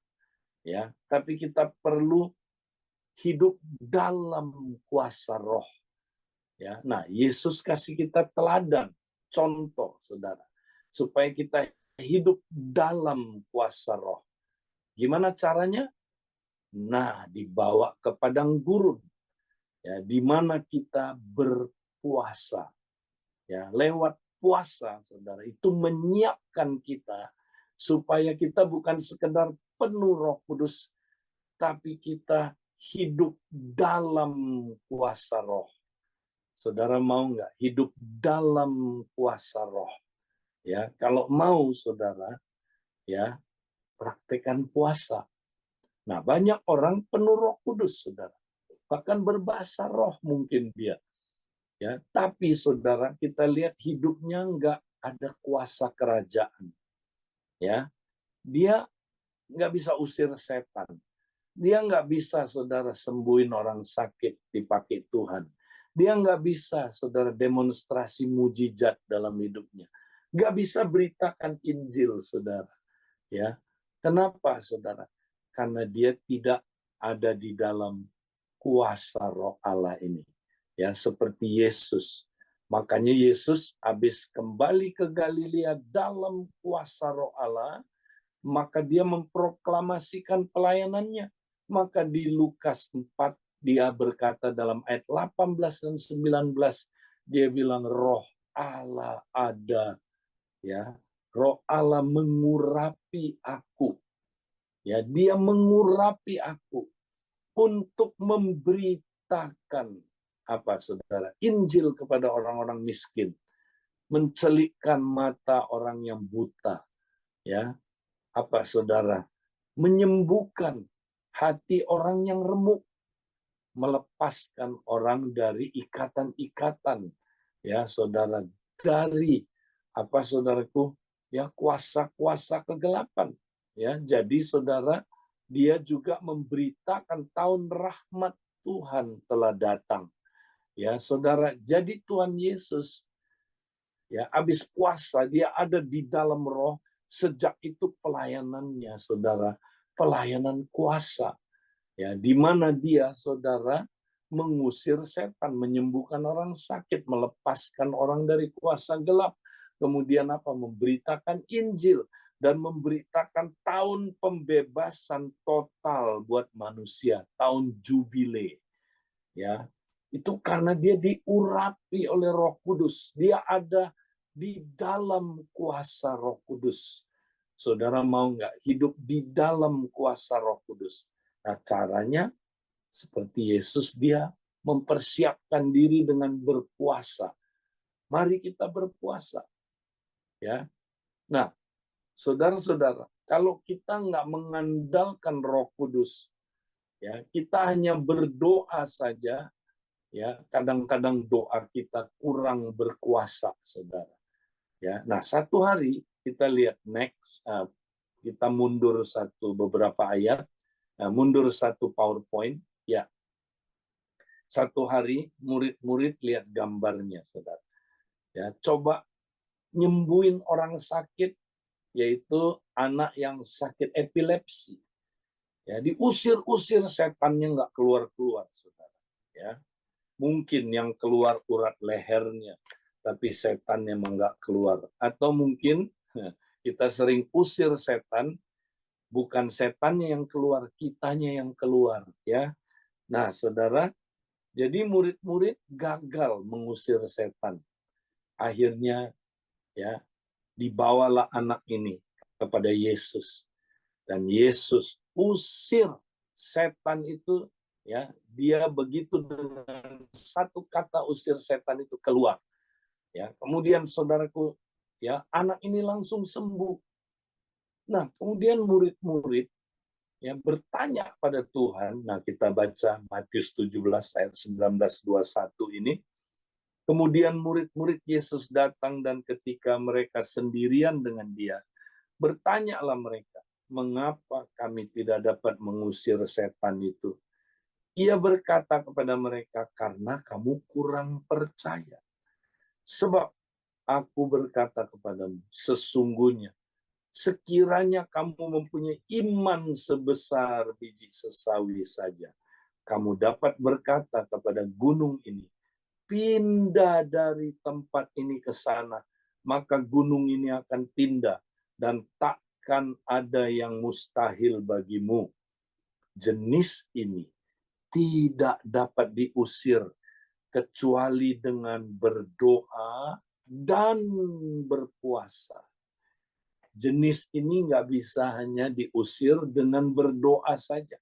Ya, tapi kita perlu hidup dalam kuasa roh. Ya, nah, Yesus kasih kita teladan, contoh, saudara, supaya kita hidup dalam kuasa roh. Gimana caranya? Nah, dibawa ke padang gurun, ya, di mana kita berpuasa. Ya, lewat puasa, saudara, itu menyiapkan kita supaya kita bukan sekedar penuh Roh Kudus, tapi kita hidup dalam kuasa roh. Saudara mau nggak hidup dalam kuasa roh? Ya, kalau mau, saudara, ya, praktekkan puasa. Nah, banyak orang penuh Roh Kudus, saudara. Bahkan berbahasa roh mungkin dia. Ya, tapi saudara, kita lihat hidupnya nggak ada kuasa kerajaan. Ya, dia nggak bisa usir setan. Dia nggak bisa, saudara, sembuhin orang sakit dipakai Tuhan. Dia nggak bisa, saudara, demonstrasi mujizat dalam hidupnya. Nggak bisa beritakan Injil, saudara. Ya, kenapa, saudara? Karena dia tidak ada di dalam kuasa Roh Allah ini. Ya, seperti Yesus. Makanya Yesus habis kembali ke Galilea dalam kuasa Roh Allah, maka dia memproklamasikan pelayanannya. Maka di Lukas 4 dia berkata dalam ayat 18 dan 19, dia bilang roh Allah ada, ya. Roh Allah mengurapi aku. Ya, dia mengurapi aku untuk memberitakan apa Saudara? Injil kepada orang-orang miskin, mencelikkan mata orang yang buta, ya. Apa Saudara? Menyembuhkan hati orang yang remuk, melepaskan orang dari ikatan-ikatan, ya Saudara, dari apa Saudaraku, ya kuasa-kuasa kegelapan, ya. Jadi Saudara, dia juga memberitakan tahun rahmat Tuhan telah datang, ya Saudara. Jadi Tuhan Yesus, ya, habis puasa dia ada di dalam roh. Sejak itu pelayanannya Saudara, pelayanan kuasa, ya, di mana dia Saudara mengusir setan, menyembuhkan orang sakit, melepaskan orang dari kuasa gelap, kemudian apa, memberitakan Injil dan memberitakan tahun pembebasan total buat manusia, tahun jubile, ya. Itu karena dia diurapi oleh Roh Kudus, dia ada di dalam kuasa Roh Kudus. Saudara mau nggak hidup di dalam kuasa Roh Kudus? Nah, caranya seperti Yesus, dia mempersiapkan diri dengan berpuasa. Mari kita berpuasa, ya. Nah, saudara-saudara, kalau kita nggak mengandalkan Roh Kudus, ya, kita hanya berdoa saja, ya, kadang-kadang doa kita kurang berkuasa, saudara. Ya, nah satu hari kita lihat next, kita mundur beberapa ayat, mundur satu PowerPoint, ya. Satu hari murid-murid lihat gambarnya, saudara. Ya, coba nyembuhin orang sakit, yaitu anak yang sakit epilepsi. Ya, diusir-usir setannya nggak keluar-keluar, saudara. Ya, mungkin yang keluar urat lehernya, tapi setannya memang nggak keluar. Atau mungkin kita sering usir setan, bukan setannya yang keluar, kitanya yang keluar, ya. Nah, saudara, jadi murid-murid gagal mengusir setan. Akhirnya, ya, dibawalah anak ini kepada Yesus, dan Yesus usir setan itu, ya. Dia begitu dengan satu kata usir setan itu keluar, ya. Kemudian saudaraku, ya, anak ini langsung sembuh. Nah, kemudian murid-murid, ya, bertanya pada Tuhan. Nah, kita baca Matius 17 ayat 19-21 ini. Kemudian murid-murid Yesus datang, dan ketika mereka sendirian dengan dia, bertanyalah mereka, mengapa kami tidak dapat mengusir setan itu? Ia berkata kepada mereka, karena kamu kurang percaya. Sebab aku berkata kepadamu, sesungguhnya sekiranya kamu mempunyai iman sebesar biji sesawi saja, kamu dapat berkata kepada gunung ini, pindah dari tempat ini ke sana, maka gunung ini akan pindah, dan takkan ada yang mustahil bagimu. Jenis ini tidak dapat diusir kecuali dengan berdoa dan berpuasa. Jenis ini nggak bisa hanya diusir dengan berdoa saja.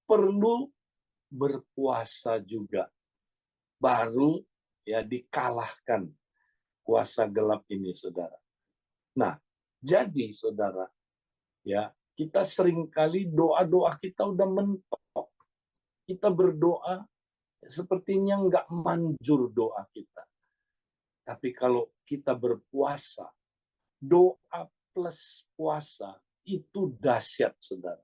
Perlu berpuasa juga. Baru, ya, dikalahkan kuasa gelap ini, saudara. Nah, jadi saudara, ya, kita seringkali doa-doa kita udah mentok. Kita berdoa sepertinya nggak manjur doa kita. Tapi kalau kita berpuasa, doa plus puasa itu dahsyat, saudara.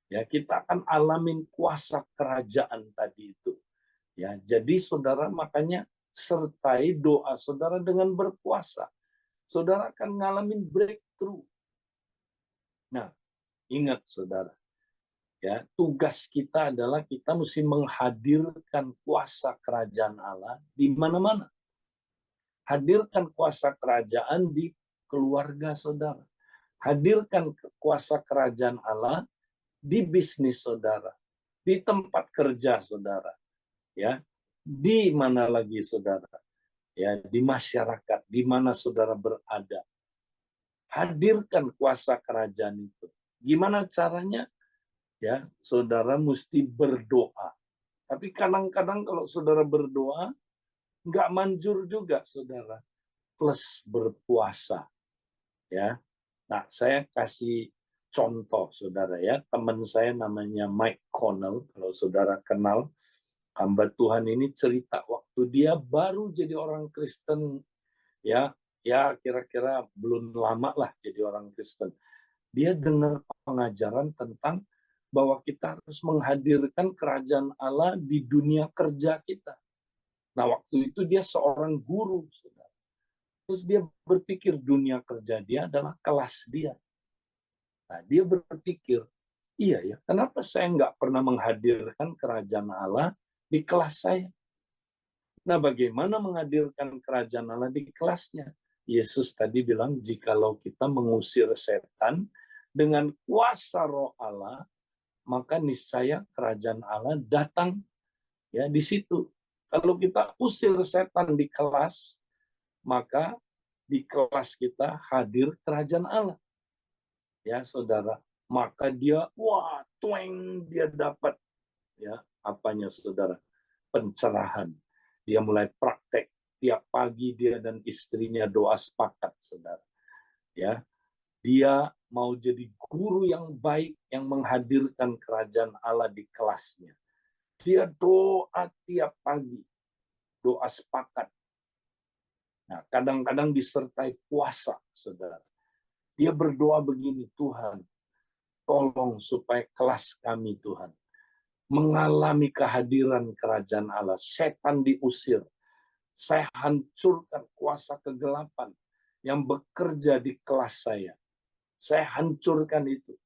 Ya, kita akan alamin kuasa kerajaan tadi itu. Ya, jadi saudara, makanya sertai doa saudara dengan berpuasa. Saudara akan ngalamin breakthrough. Nah, ingat saudara, ya, tugas kita adalah kita mesti menghadirkan kuasa kerajaan Allah di mana-mana. Hadirkan kuasa kerajaan di keluarga saudara. Hadirkan kuasa kerajaan Allah di bisnis saudara. di tempat kerja saudara, ya, di mana lagi saudara, ya, di masyarakat, di mana saudara berada. Hadirkan kuasa kerajaan itu. Gimana caranya? Ya, saudara mesti berdoa. Tapi kadang-kadang kalau saudara berdoa, nggak manjur juga, saudara. Plus berpuasa. Ya. Nah, saya kasih contoh, saudara ya. Teman saya namanya Mike Connell. Kalau saudara kenal, hamba Tuhan ini cerita waktu dia baru jadi orang Kristen, ya, ya kira-kira belum lama lah jadi orang Kristen. Dia dengar pengajaran tentang bahwa kita harus menghadirkan kerajaan Allah di dunia kerja kita. Nah, waktu itu dia seorang guru, saudara. Terus dia berpikir dunia kerja dia adalah kelas dia. Nah, dia berpikir, iya ya, kenapa saya nggak pernah menghadirkan kerajaan Allah di kelas saya? Nah, bagaimana menghadirkan kerajaan Allah di kelasnya? Yesus tadi bilang, jikalau kita mengusir setan dengan kuasa roh Allah, maka niscaya kerajaan Allah datang ya di situ. Kalau kita usir setan di kelas, maka di kelas kita hadir kerajaan Allah. Ya, saudara. Maka dia dia dapat ya apanya saudara? Pencerahan. Dia mulai praktek tiap pagi dia dan istrinya doa sepakat, saudara. Ya, dia mau jadi guru yang baik yang menghadirkan kerajaan Allah di kelasnya. Dia doa tiap pagi, doa sepakat. Nah, kadang-kadang disertai puasa, saudara. Dia berdoa begini, Tuhan, tolong supaya kelas kami, Tuhan, mengalami kehadiran kerajaan Allah. Setan diusir. Saya hancurkan kuasa kegelapan yang bekerja di kelas saya. Saya hancurkan itu.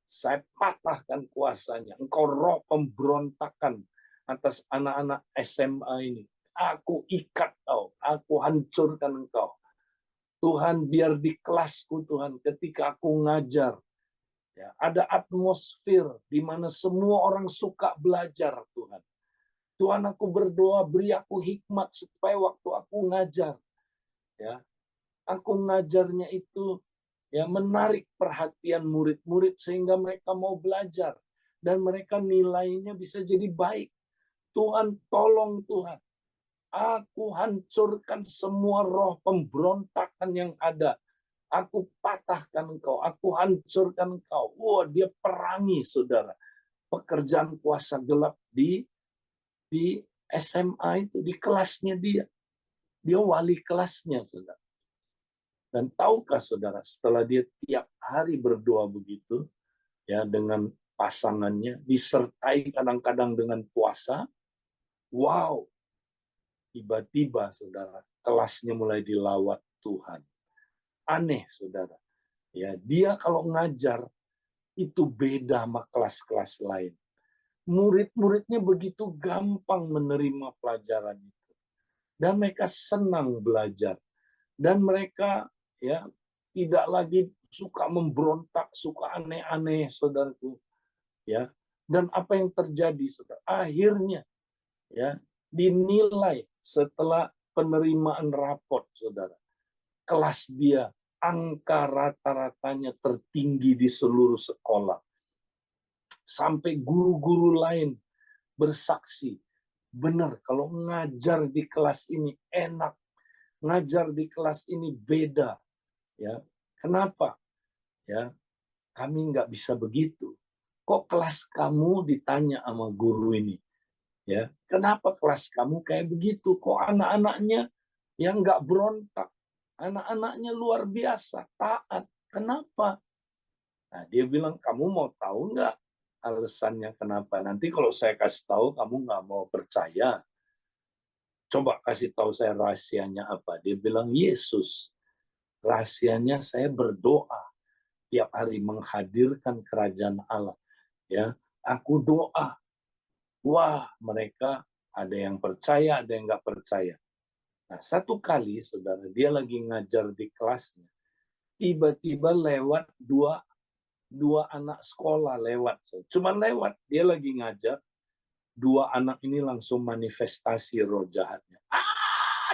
Saya patahkan kuasanya. Engkau roh pemberontakan atas anak-anak SMA ini. Aku ikat kau. Aku hancurkan engkau. Tuhan, biar di kelasku, Tuhan, ketika aku ngajar, ya, ada atmosfer di mana semua orang suka belajar, Tuhan. Tuhan, aku berdoa, beri aku hikmat supaya waktu aku ngajar, ya, aku ngajarnya itu ya menarik perhatian murid-murid sehingga mereka mau belajar dan mereka nilainya bisa jadi baik. Tuhan, tolong Tuhan. Aku hancurkan semua roh pemberontakan yang ada. Aku patahkan engkau, aku hancurkan engkau. Wah, dia perangi, saudara. Pekerjaan kuasa gelap di SMA itu, di kelasnya dia. Dia wali kelasnya, saudara. Dan tahukah saudara, setelah dia tiap hari berdoa begitu, ya dengan pasangannya, disertai kadang-kadang dengan puasa, wow, tiba-tiba saudara, kelasnya mulai dilawat Tuhan. Aneh saudara. Ya, dia kalau ngajar itu beda sama kelas-kelas lain. Murid-muridnya begitu gampang menerima pelajaran itu. Dan mereka senang belajar. Dan mereka ya tidak lagi suka memberontak, suka aneh-aneh, saudaraku. Ya. Dan apa yang terjadi, saudara? Akhirnya ya dinilai setelah penerimaan rapot, saudara. Kelas dia angka rata-ratanya tertinggi di seluruh sekolah. Sampai guru-guru lain bersaksi, benar kalau ngajar di kelas ini enak, ngajar di kelas ini beda. Ya, kenapa? Ya, kami nggak bisa begitu. Kok kelas kamu ditanya sama guru ini? Ya, kenapa kelas kamu kayak begitu? Kok anak-anaknya yang nggak berontak? Anak-anaknya luar biasa, taat. Kenapa? Nah, dia bilang, kamu mau tahu nggak alasannya kenapa? Nanti kalau saya kasih tahu, kamu nggak mau percaya. Coba kasih tahu saya rahasianya apa. Dia bilang, Yesus. Rahasianya saya berdoa. Tiap hari menghadirkan kerajaan Allah. Ya, aku doa. Wah, mereka ada yang percaya, ada yang nggak percaya. Nah, satu kali, saudara, dia lagi ngajar di kelasnya. Tiba-tiba lewat dua anak sekolah lewat. Cuman lewat, dia lagi ngajar. dua anak ini langsung manifestasi roh jahatnya.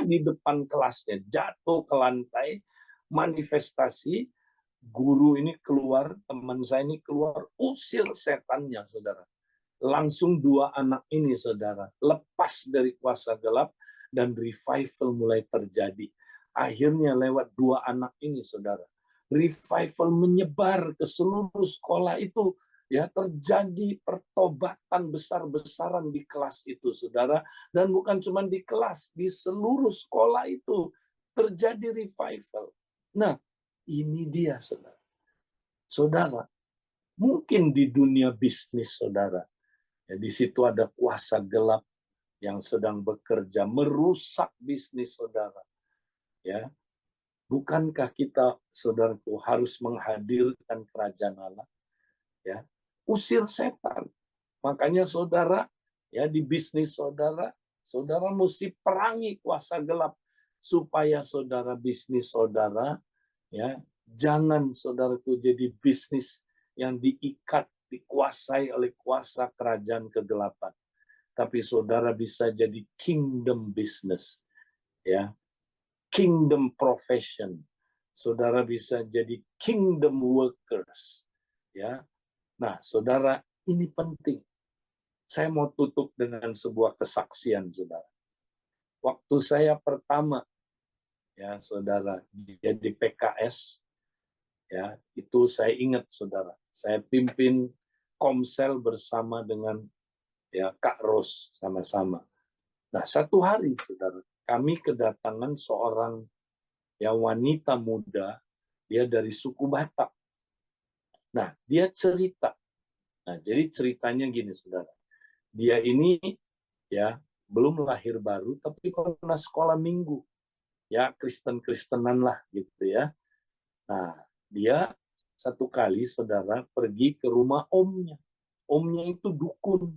Di depan kelasnya, jatuh ke lantai, manifestasi, guru ini keluar, teman saya ini keluar, usir setannya, saudara. Langsung dua anak ini, saudara, lepas dari kuasa gelap, dan revival mulai terjadi. Akhirnya lewat dua anak ini, saudara, revival menyebar ke seluruh sekolah itu. Ya, terjadi pertobatan besar-besaran di kelas itu, saudara. Dan bukan cuma di kelas, di seluruh sekolah itu terjadi revival. Nah, ini dia, saudara. Saudara, mungkin di dunia bisnis, saudara, ya, di situ ada kuasa gelap yang sedang bekerja merusak bisnis saudara. Ya, bukankah kita, saudaraku, harus menghadirkan kerajaan Allah? Ya, usir setan. Makanya saudara, ya, di bisnis saudara, saudara mesti perangi kuasa gelap supaya saudara bisnis saudara, ya, jangan, saudaraku, jadi bisnis yang diikat, dikuasai oleh kuasa kerajaan kegelapan. Tapi saudara bisa jadi kingdom business, ya, kingdom profession. Saudara bisa jadi kingdom workers, ya. Nah, saudara, ini penting. Saya mau tutup dengan sebuah kesaksian, saudara. Waktu saya pertama, ya, saudara, jadi PKS, ya, itu saya ingat, saudara. Saya pimpin Komsel bersama dengan, ya, Kak Ros sama-sama. Nah, satu hari, saudara, kami kedatangan seorang, ya, wanita muda, dia dari suku Batak. Nah, dia cerita. Nah, jadi ceritanya gini, saudara. Dia ini, ya, belum lahir baru, tapi pernah sekolah minggu. Ya, Kristen-Kristenan lah, gitu ya. Nah, dia satu kali, saudara, pergi ke rumah omnya. Omnya itu dukun.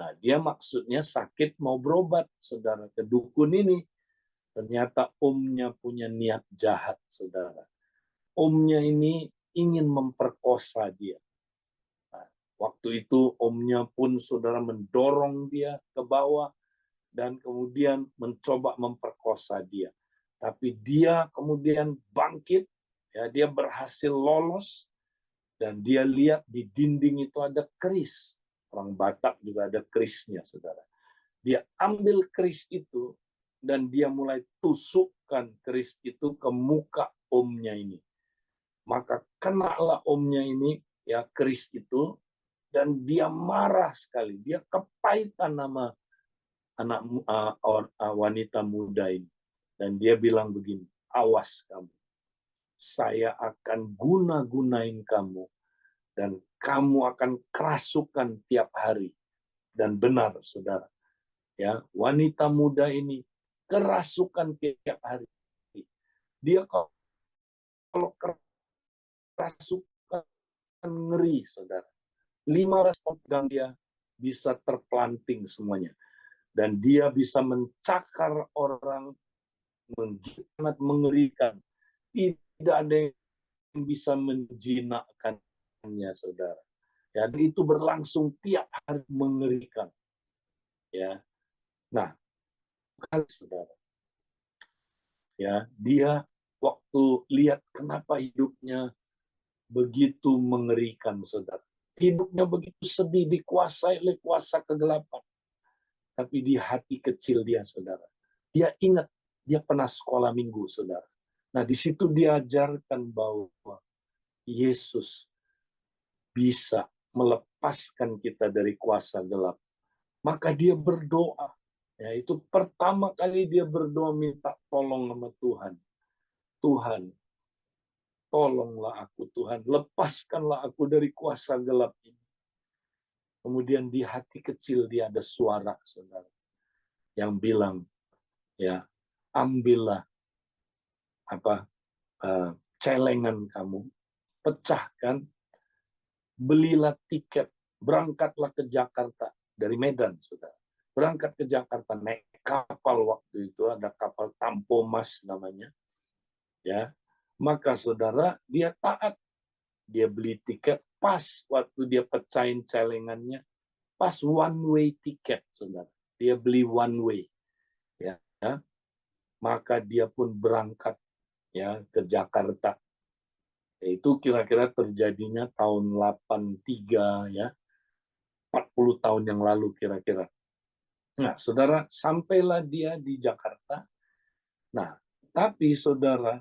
Nah, dia maksudnya sakit mau berobat, saudara, ke dukun ini. Ternyata omnya punya niat jahat, saudara. Omnya ini ingin memperkosa dia. Nah, waktu itu omnya pun, saudara, mendorong dia ke bawah dan kemudian mencoba memperkosa dia. Tapi dia kemudian bangkit, ya, dia berhasil lolos, dan dia lihat di dinding itu ada keris. Orang Batak juga ada kerisnya, saudara. Dia ambil keris itu, dan dia mulai tusukkan keris itu ke muka omnya ini. Maka kenalah omnya ini, ya, keris itu, dan dia marah sekali. Dia kepahitan nama anak wanita muda ini. Dan dia bilang begini, awas kamu, saya akan guna-gunain kamu, dan kamu akan kerasukan tiap hari. Dan benar, saudara, ya, wanita muda ini kerasukan tiap hari. Dia kalau kerasukan ngeri, saudara. 5 respon dia bisa terplanting semuanya. Dan dia bisa mencakar orang, sangat mengerikan. Tidak ada yang bisa menjinakkannya, saudara. Ya, dan itu berlangsung tiap hari, mengerikan. Ya, nah, saudara, ya, dia waktu lihat kenapa hidupnya begitu mengerikan, saudara. Hidupnya begitu sedih, dikuasai oleh kuasa kegelapan. Tapi di hati kecil dia, saudara, dia ingat dia pernah sekolah minggu, saudara. Nah, di situ diajarkan bahwa Yesus bisa melepaskan kita dari kuasa gelap. Maka dia berdoa. Ya, itu pertama kali dia berdoa minta tolong sama Tuhan. Tuhan, tolonglah aku, Tuhan. Lepaskanlah aku dari kuasa gelap ini. Kemudian di hati kecil dia ada suara, saudara, yang bilang, ya, ambillah celengan kamu, pecahkan, belilah tiket, berangkatlah ke Jakarta dari Medan, saudara. Berangkat ke Jakarta naik kapal, waktu itu ada kapal Tampomas namanya, ya. Maka saudara, dia taat, dia beli tiket pas waktu dia pecahin celengannya, melepas one way ticket, saudara. Dia beli one way, ya. Maka dia pun berangkat ya ke Jakarta. Itu kira-kira terjadinya tahun 83 ya, 40 tahun yang lalu kira-kira. Nah, saudara, sampailah dia di Jakarta. Nah, tapi saudara,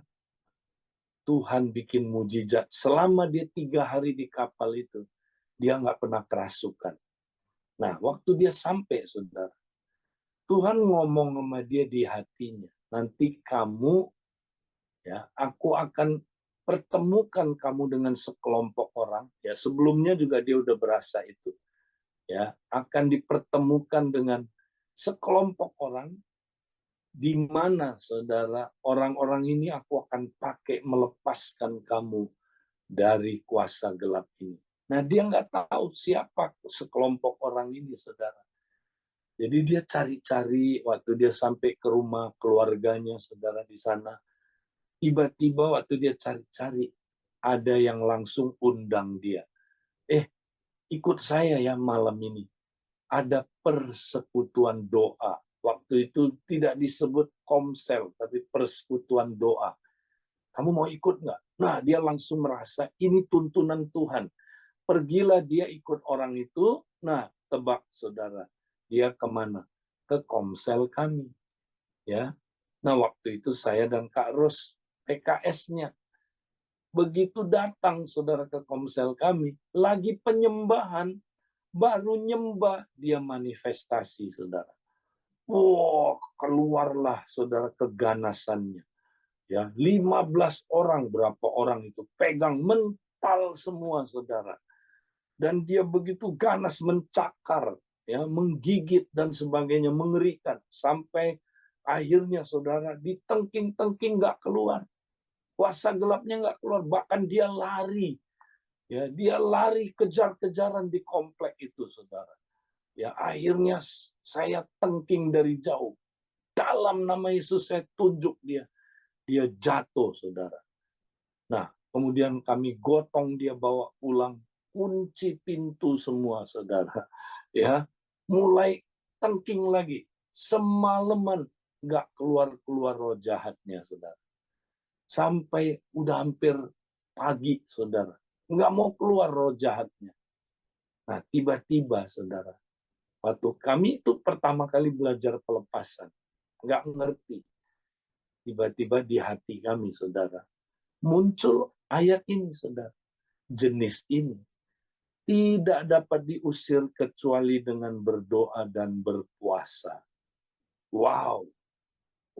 Tuhan bikin mujizat. Selama dia 3 hari di kapal itu, dia nggak pernah kerasukan. Nah, waktu dia sampai, saudara, Tuhan ngomong sama dia di hatinya, nanti kamu, ya, aku akan pertemukan kamu dengan sekelompok orang. Ya, sebelumnya juga dia udah berasa itu. Ya, akan dipertemukan dengan sekelompok orang di mana, saudara, orang-orang ini aku akan pakai melepaskan kamu dari kuasa gelap ini. Nah, dia nggak tahu siapa sekelompok orang ini, saudara. Jadi dia cari-cari waktu dia sampai ke rumah keluarganya, saudara, di sana. Tiba-tiba waktu dia cari-cari, ada yang langsung undang dia. Ikut saya ya malam ini. Ada persekutuan doa. Waktu itu tidak disebut komsel, tapi persekutuan doa. Kamu mau ikut nggak? Nah, dia langsung merasa ini tuntunan Tuhan. Pergilah dia ikut orang itu. Nah, tebak saudara, dia kemana? Ke komsel kami. Ya. Nah, waktu itu saya dan Kak Ros, PKS-nya. Begitu datang saudara ke komsel kami, lagi penyembahan, baru nyembah, dia manifestasi, saudara. Wow, keluarlah saudara keganasannya. Ya, 15 orang, berapa orang itu pegang mental semua, saudara. Dan dia begitu ganas mencakar, ya, menggigit dan sebagainya, mengerikan. Sampai akhirnya saudara ditengking-tengking nggak keluar. Kuasa gelapnya nggak keluar, bahkan dia lari. Ya, dia lari kejar-kejaran di komplek itu, saudara. Ya, akhirnya saya tengking dari jauh. Dalam nama Yesus saya tunjuk dia. Dia jatuh, saudara. Nah, kemudian kami gotong dia bawa pulang, kunci pintu semua, saudara. Ya, mulai tengking lagi. Semalaman nggak keluar-keluar roh jahatnya, saudara. Sampai udah hampir pagi, saudara. Nggak mau keluar roh jahatnya. Nah, tiba-tiba, saudara, waktu kami itu pertama kali belajar pelepasan, nggak ngerti. Tiba-tiba di hati kami, saudara, muncul ayat ini, saudara. Jenis ini tidak dapat diusir kecuali dengan berdoa dan berpuasa. Wow.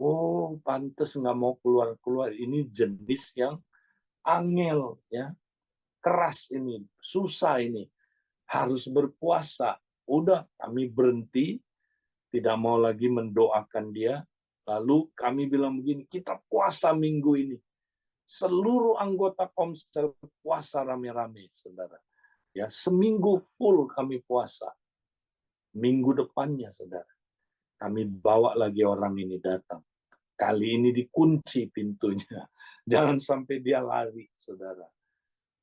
Oh, pantes nggak mau keluar-keluar. Ini jenis yang angel, ya, keras ini, susah ini, harus berpuasa. Udah, kami berhenti, tidak mau lagi mendoakan dia. Lalu kami bilang begini, kita puasa minggu ini. Seluruh anggota komsel puasa rame-rame, saudara. Ya, seminggu full kami puasa. Minggu depannya, saudara, kami bawa lagi orang ini datang. Kali ini dikunci pintunya. Jangan sampai dia lari, saudara.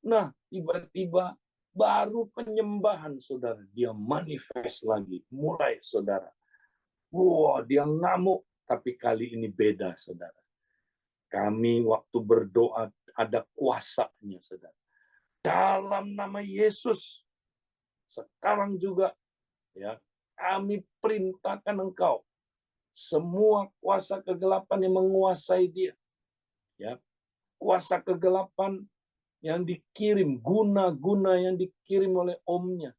Nah, tiba-tiba baru penyembahan, saudara. Dia manifest lagi. Mulai, saudara. Wah, dia ngamuk. Tapi kali ini beda, saudara. Kami waktu berdoa ada kuasanya, saudara. Dalam nama Yesus, sekarang juga, ya, kami perintahkan engkau, semua kuasa kegelapan yang menguasai dia, ya, kuasa kegelapan yang dikirim, guna-guna yang dikirim oleh omnya,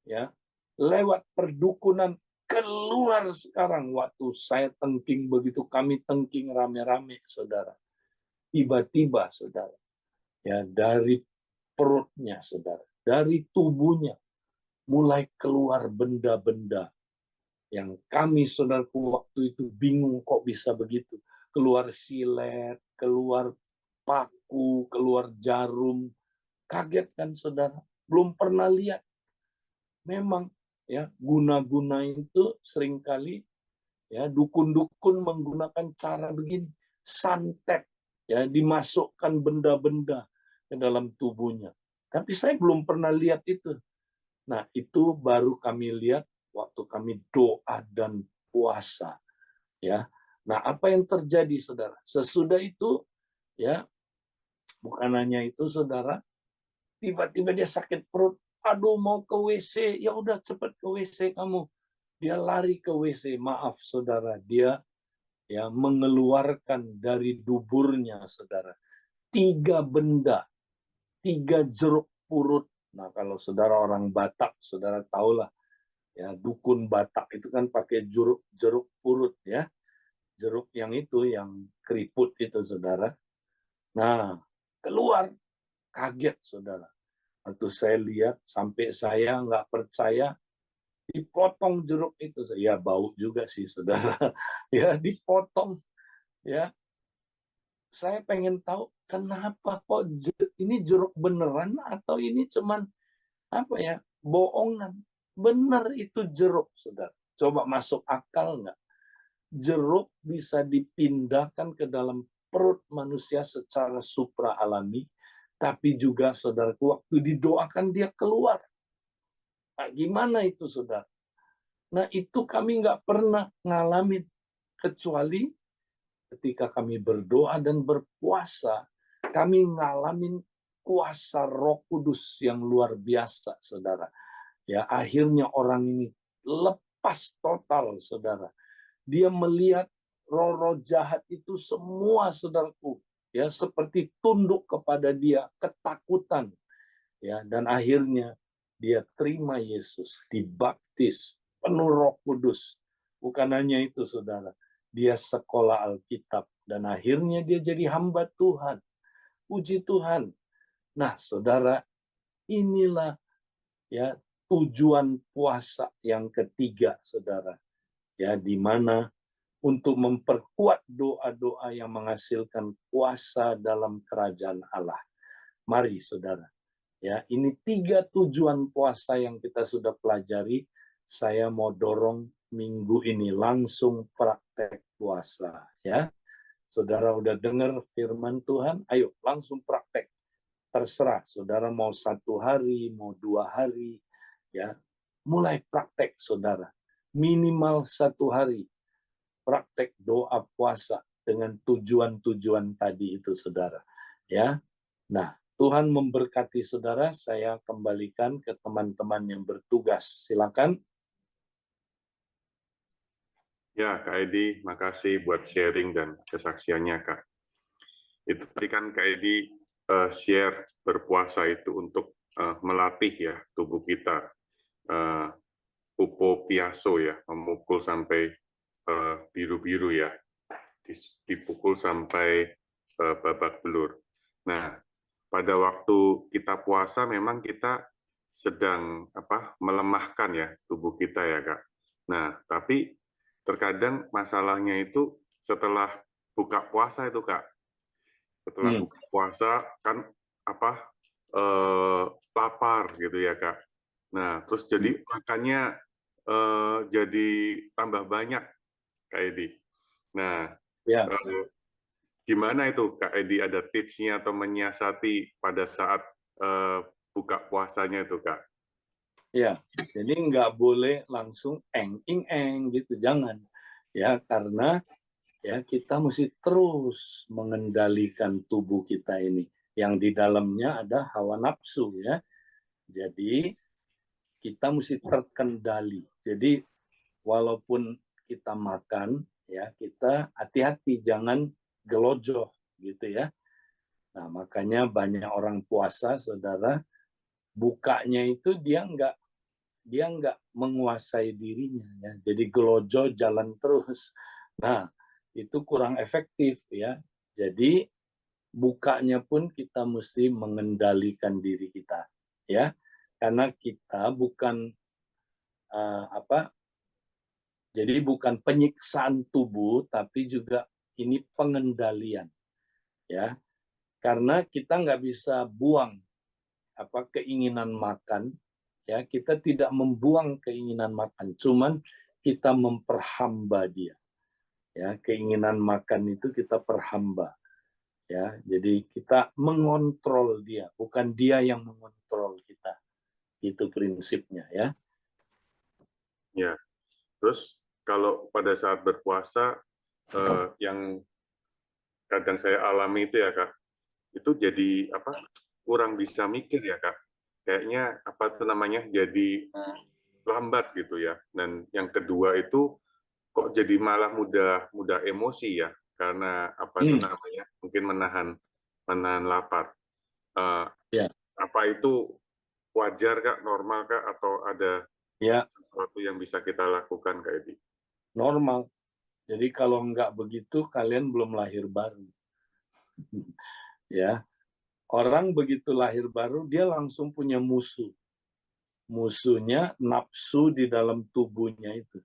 ya, lewat perdukunan, keluar sekarang. Waktu saya tengking begitu, kami tengking rame-rame, saudara. Tiba-tiba, saudara, ya, dari perutnya, saudara, dari tubuhnya, mulai keluar benda-benda yang kami, saudaraku, waktu itu bingung kok bisa begitu. Keluar silet, keluar paku, keluar jarum. Kaget kan, saudara? Belum pernah lihat. Memang, ya, guna-guna itu seringkali, ya, dukun-dukun menggunakan cara begini. Santet, ya, dimasukkan benda-benda ke dalam tubuhnya. Tapi saya belum pernah lihat itu. Nah, itu baru kami lihat waktu kami doa dan puasa, ya. Nah, apa yang terjadi, Saudara? Sesudah itu, ya, bukan hanya itu, Saudara, tiba-tiba dia sakit perut. Aduh, mau ke WC. Ya udah, cepat ke WC kamu. Dia lari ke WC. Maaf, Saudara, dia ya mengeluarkan dari duburnya, Saudara, 3 benda, 3 jeruk purut. Nah, kalau Saudara orang Batak, Saudara tahulah, ya, dukun Batak itu kan pakai jeruk purut, ya, jeruk yang itu, yang keriput itu, Saudara. Nah, keluar, kaget, Saudara. Waktu saya lihat, sampai saya nggak percaya, dipotong jeruk itu. Ya, bau juga sih, Saudara. Ya, dipotong. Ya, saya pengen tahu kenapa kok ini jeruk beneran atau ini cuman apa ya, bohongan. Benar itu jeruk, Saudara. Coba masuk akal nggak? Jeruk bisa dipindahkan ke dalam perut manusia secara supra alami, tapi juga, saudaraku, waktu didoakan dia keluar. Nah, gimana itu, saudara? Nah, itu kami nggak pernah ngalamin, kecuali ketika kami berdoa dan berpuasa, kami ngalamin kuasa Roh Kudus yang luar biasa, saudara. Ya, akhirnya orang ini lepas total, saudara. Dia melihat roh-roh jahat itu semua, saudaraku, ya, seperti tunduk kepada dia, ketakutan, ya, dan akhirnya dia terima Yesus, dibaptis, penuh Roh Kudus. Bukan hanya itu, saudara, dia sekolah Alkitab dan akhirnya dia jadi hamba Tuhan. Puji Tuhan. Nah, saudara, inilah, ya, tujuan puasa yang ketiga, saudara, ya, di mana untuk memperkuat doa-doa yang menghasilkan kuasa dalam kerajaan Allah. Mari, saudara, ya, ini 3 tujuan puasa yang kita sudah pelajari. Saya mau dorong minggu ini langsung praktek puasa, ya. Saudara udah dengar firman Tuhan, ayo langsung praktek. Terserah, saudara mau 1 hari, mau 2 hari, ya. Mulai praktek, saudara. Minimal 1 hari praktek doa puasa dengan tujuan-tujuan tadi itu, saudara. Ya, nah, Tuhan memberkati saudara. Saya kembalikan ke teman-teman yang bertugas. Silakan. Ya, Kak Edi, makasih buat sharing dan kesaksiannya, Kak. Itu tadi kan Kak Edi share berpuasa itu untuk melatih ya tubuh kita, uh, pupo piaso ya, memukul sampai biru-biru ya, dipukul sampai babak belur. Nah, pada waktu kita puasa memang kita sedang melemahkan ya tubuh kita ya, Kak. Nah, tapi terkadang masalahnya itu setelah buka puasa itu, Kak. Setelah buka puasa kan lapar gitu ya, Kak. Nah, terus jadi makannya jadi tambah banyak, Kak Edi. Nah, Ya, gimana itu, Kak Edi, ada tipsnya atau menyiasati pada saat buka puasanya itu, Kak? ya. Jadi nggak boleh langsung eng gitu, jangan. Ya, karena ya kita mesti terus mengendalikan tubuh kita ini. Yang di dalamnya ada hawa nafsu, ya. Jadi kita mesti terkendali. Jadi walaupun kita makan, ya, kita hati-hati jangan gelojoh gitu, ya. Nah, makanya banyak orang puasa, saudara, bukanya itu dia nggak menguasai dirinya, ya. Jadi gelojoh jalan terus. Nah, itu kurang efektif, ya. Jadi bukanya pun kita mesti mengendalikan diri kita, ya. Karena kita bukan apa jadi bukan penyiksaan tubuh, tapi juga ini pengendalian, ya. Karena kita nggak bisa buang keinginan makan, ya. Kita tidak membuang keinginan makan, cuman kita memperhamba dia, ya. Keinginan makan itu kita perhamba, ya. Jadi kita mengontrol dia, bukan dia yang mengontrol kita, Itu prinsipnya ya. Ya, terus kalau pada saat berpuasa yang kadang saya alami itu ya Kak, itu jadi apa? Kurang bisa mikir ya Kak. Kayaknya apa tuh namanya? Jadi lambat gitu ya. Dan yang kedua itu kok jadi malah mudah mudah emosi ya karena apa tuh Hmm, namanya? Mungkin menahan lapar. Eh, ya, apa itu wajar Kak, normal Kak, atau ada ya sesuatu yang bisa kita lakukan Kak Edi? normal. Jadi kalau nggak begitu kalian belum lahir baru. Ya, orang begitu lahir baru dia langsung punya musuh. Musuhnya nafsu di dalam tubuhnya itu.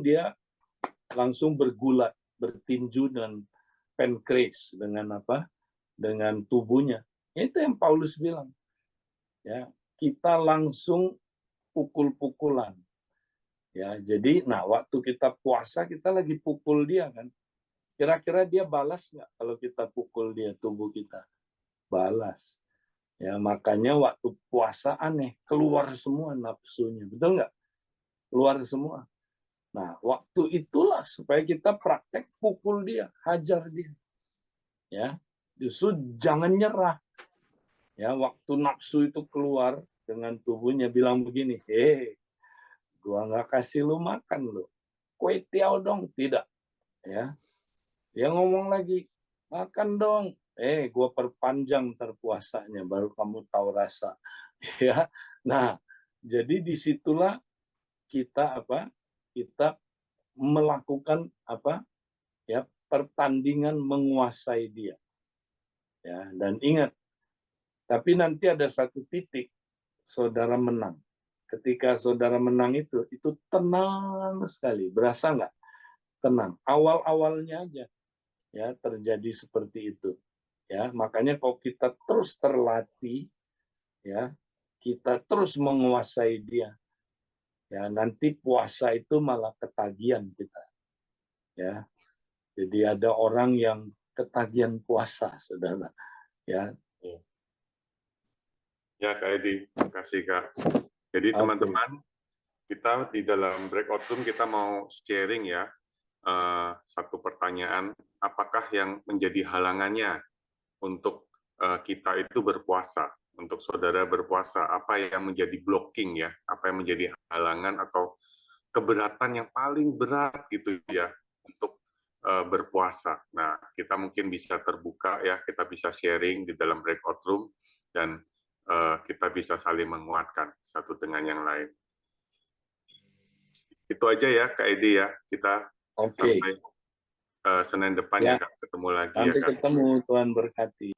Dia langsung bergulat, bertinju dan pankreas dengan apa? Dengan tubuhnya. Itu yang Paulus bilang. Ya, kita langsung pukul-pukulan. Ya, jadi nah waktu kita puasa kita lagi pukul dia kan. Kira-kira dia balas nggak kalau kita pukul dia tubuh kita? Balas. Ya, makanya waktu puasa aneh, keluar semua nafsunya. Betul nggak? Keluar semua. Nah, waktu itulah supaya kita praktek pukul dia, hajar dia. Ya, justru jangan nyerah. Ya, waktu nafsu itu keluar dengan tubuhnya bilang begini, gua nggak kasih lu makan lu. Kue tiaw dong, tidak. Ya, dia ngomong lagi, makan dong. Gua perpanjang terpuasanya, baru kamu tahu rasa. Ya, nah, jadi disitulah kita apa? Kita melakukan apa? Ya, pertandingan menguasai dia. Ya, dan ingat, tapi nanti ada satu titik saudara menang. Ketika saudara menang itu tenang sekali. Berasa nggak? Tenang. Awal-awalnya aja ya terjadi seperti itu. Ya, makanya kalau kita terus terlatih, ya, kita terus menguasai dia. Ya, nanti puasa itu malah ketagihan kita. Ya, jadi ada orang yang ketagihan puasa, saudara. Ya, Ya Kak Edi, terima kasih Kak. Jadi oke. teman-teman, kita di dalam breakout room kita mau sharing ya, satu pertanyaan, apakah yang menjadi halangannya untuk kita itu berpuasa, untuk saudara berpuasa, apa yang menjadi blocking ya, apa yang menjadi halangan atau keberatan yang paling berat gitu ya untuk berpuasa. Nah, kita mungkin bisa terbuka ya, kita bisa sharing di dalam breakout room dan kita bisa saling menguatkan satu dengan yang lain. Itu aja ya Kak Edi ya, kita Oke. sampai Senin depan ya Ya, Kak, ketemu lagi ya sampai Kak. ketemu. Tuhan berkati.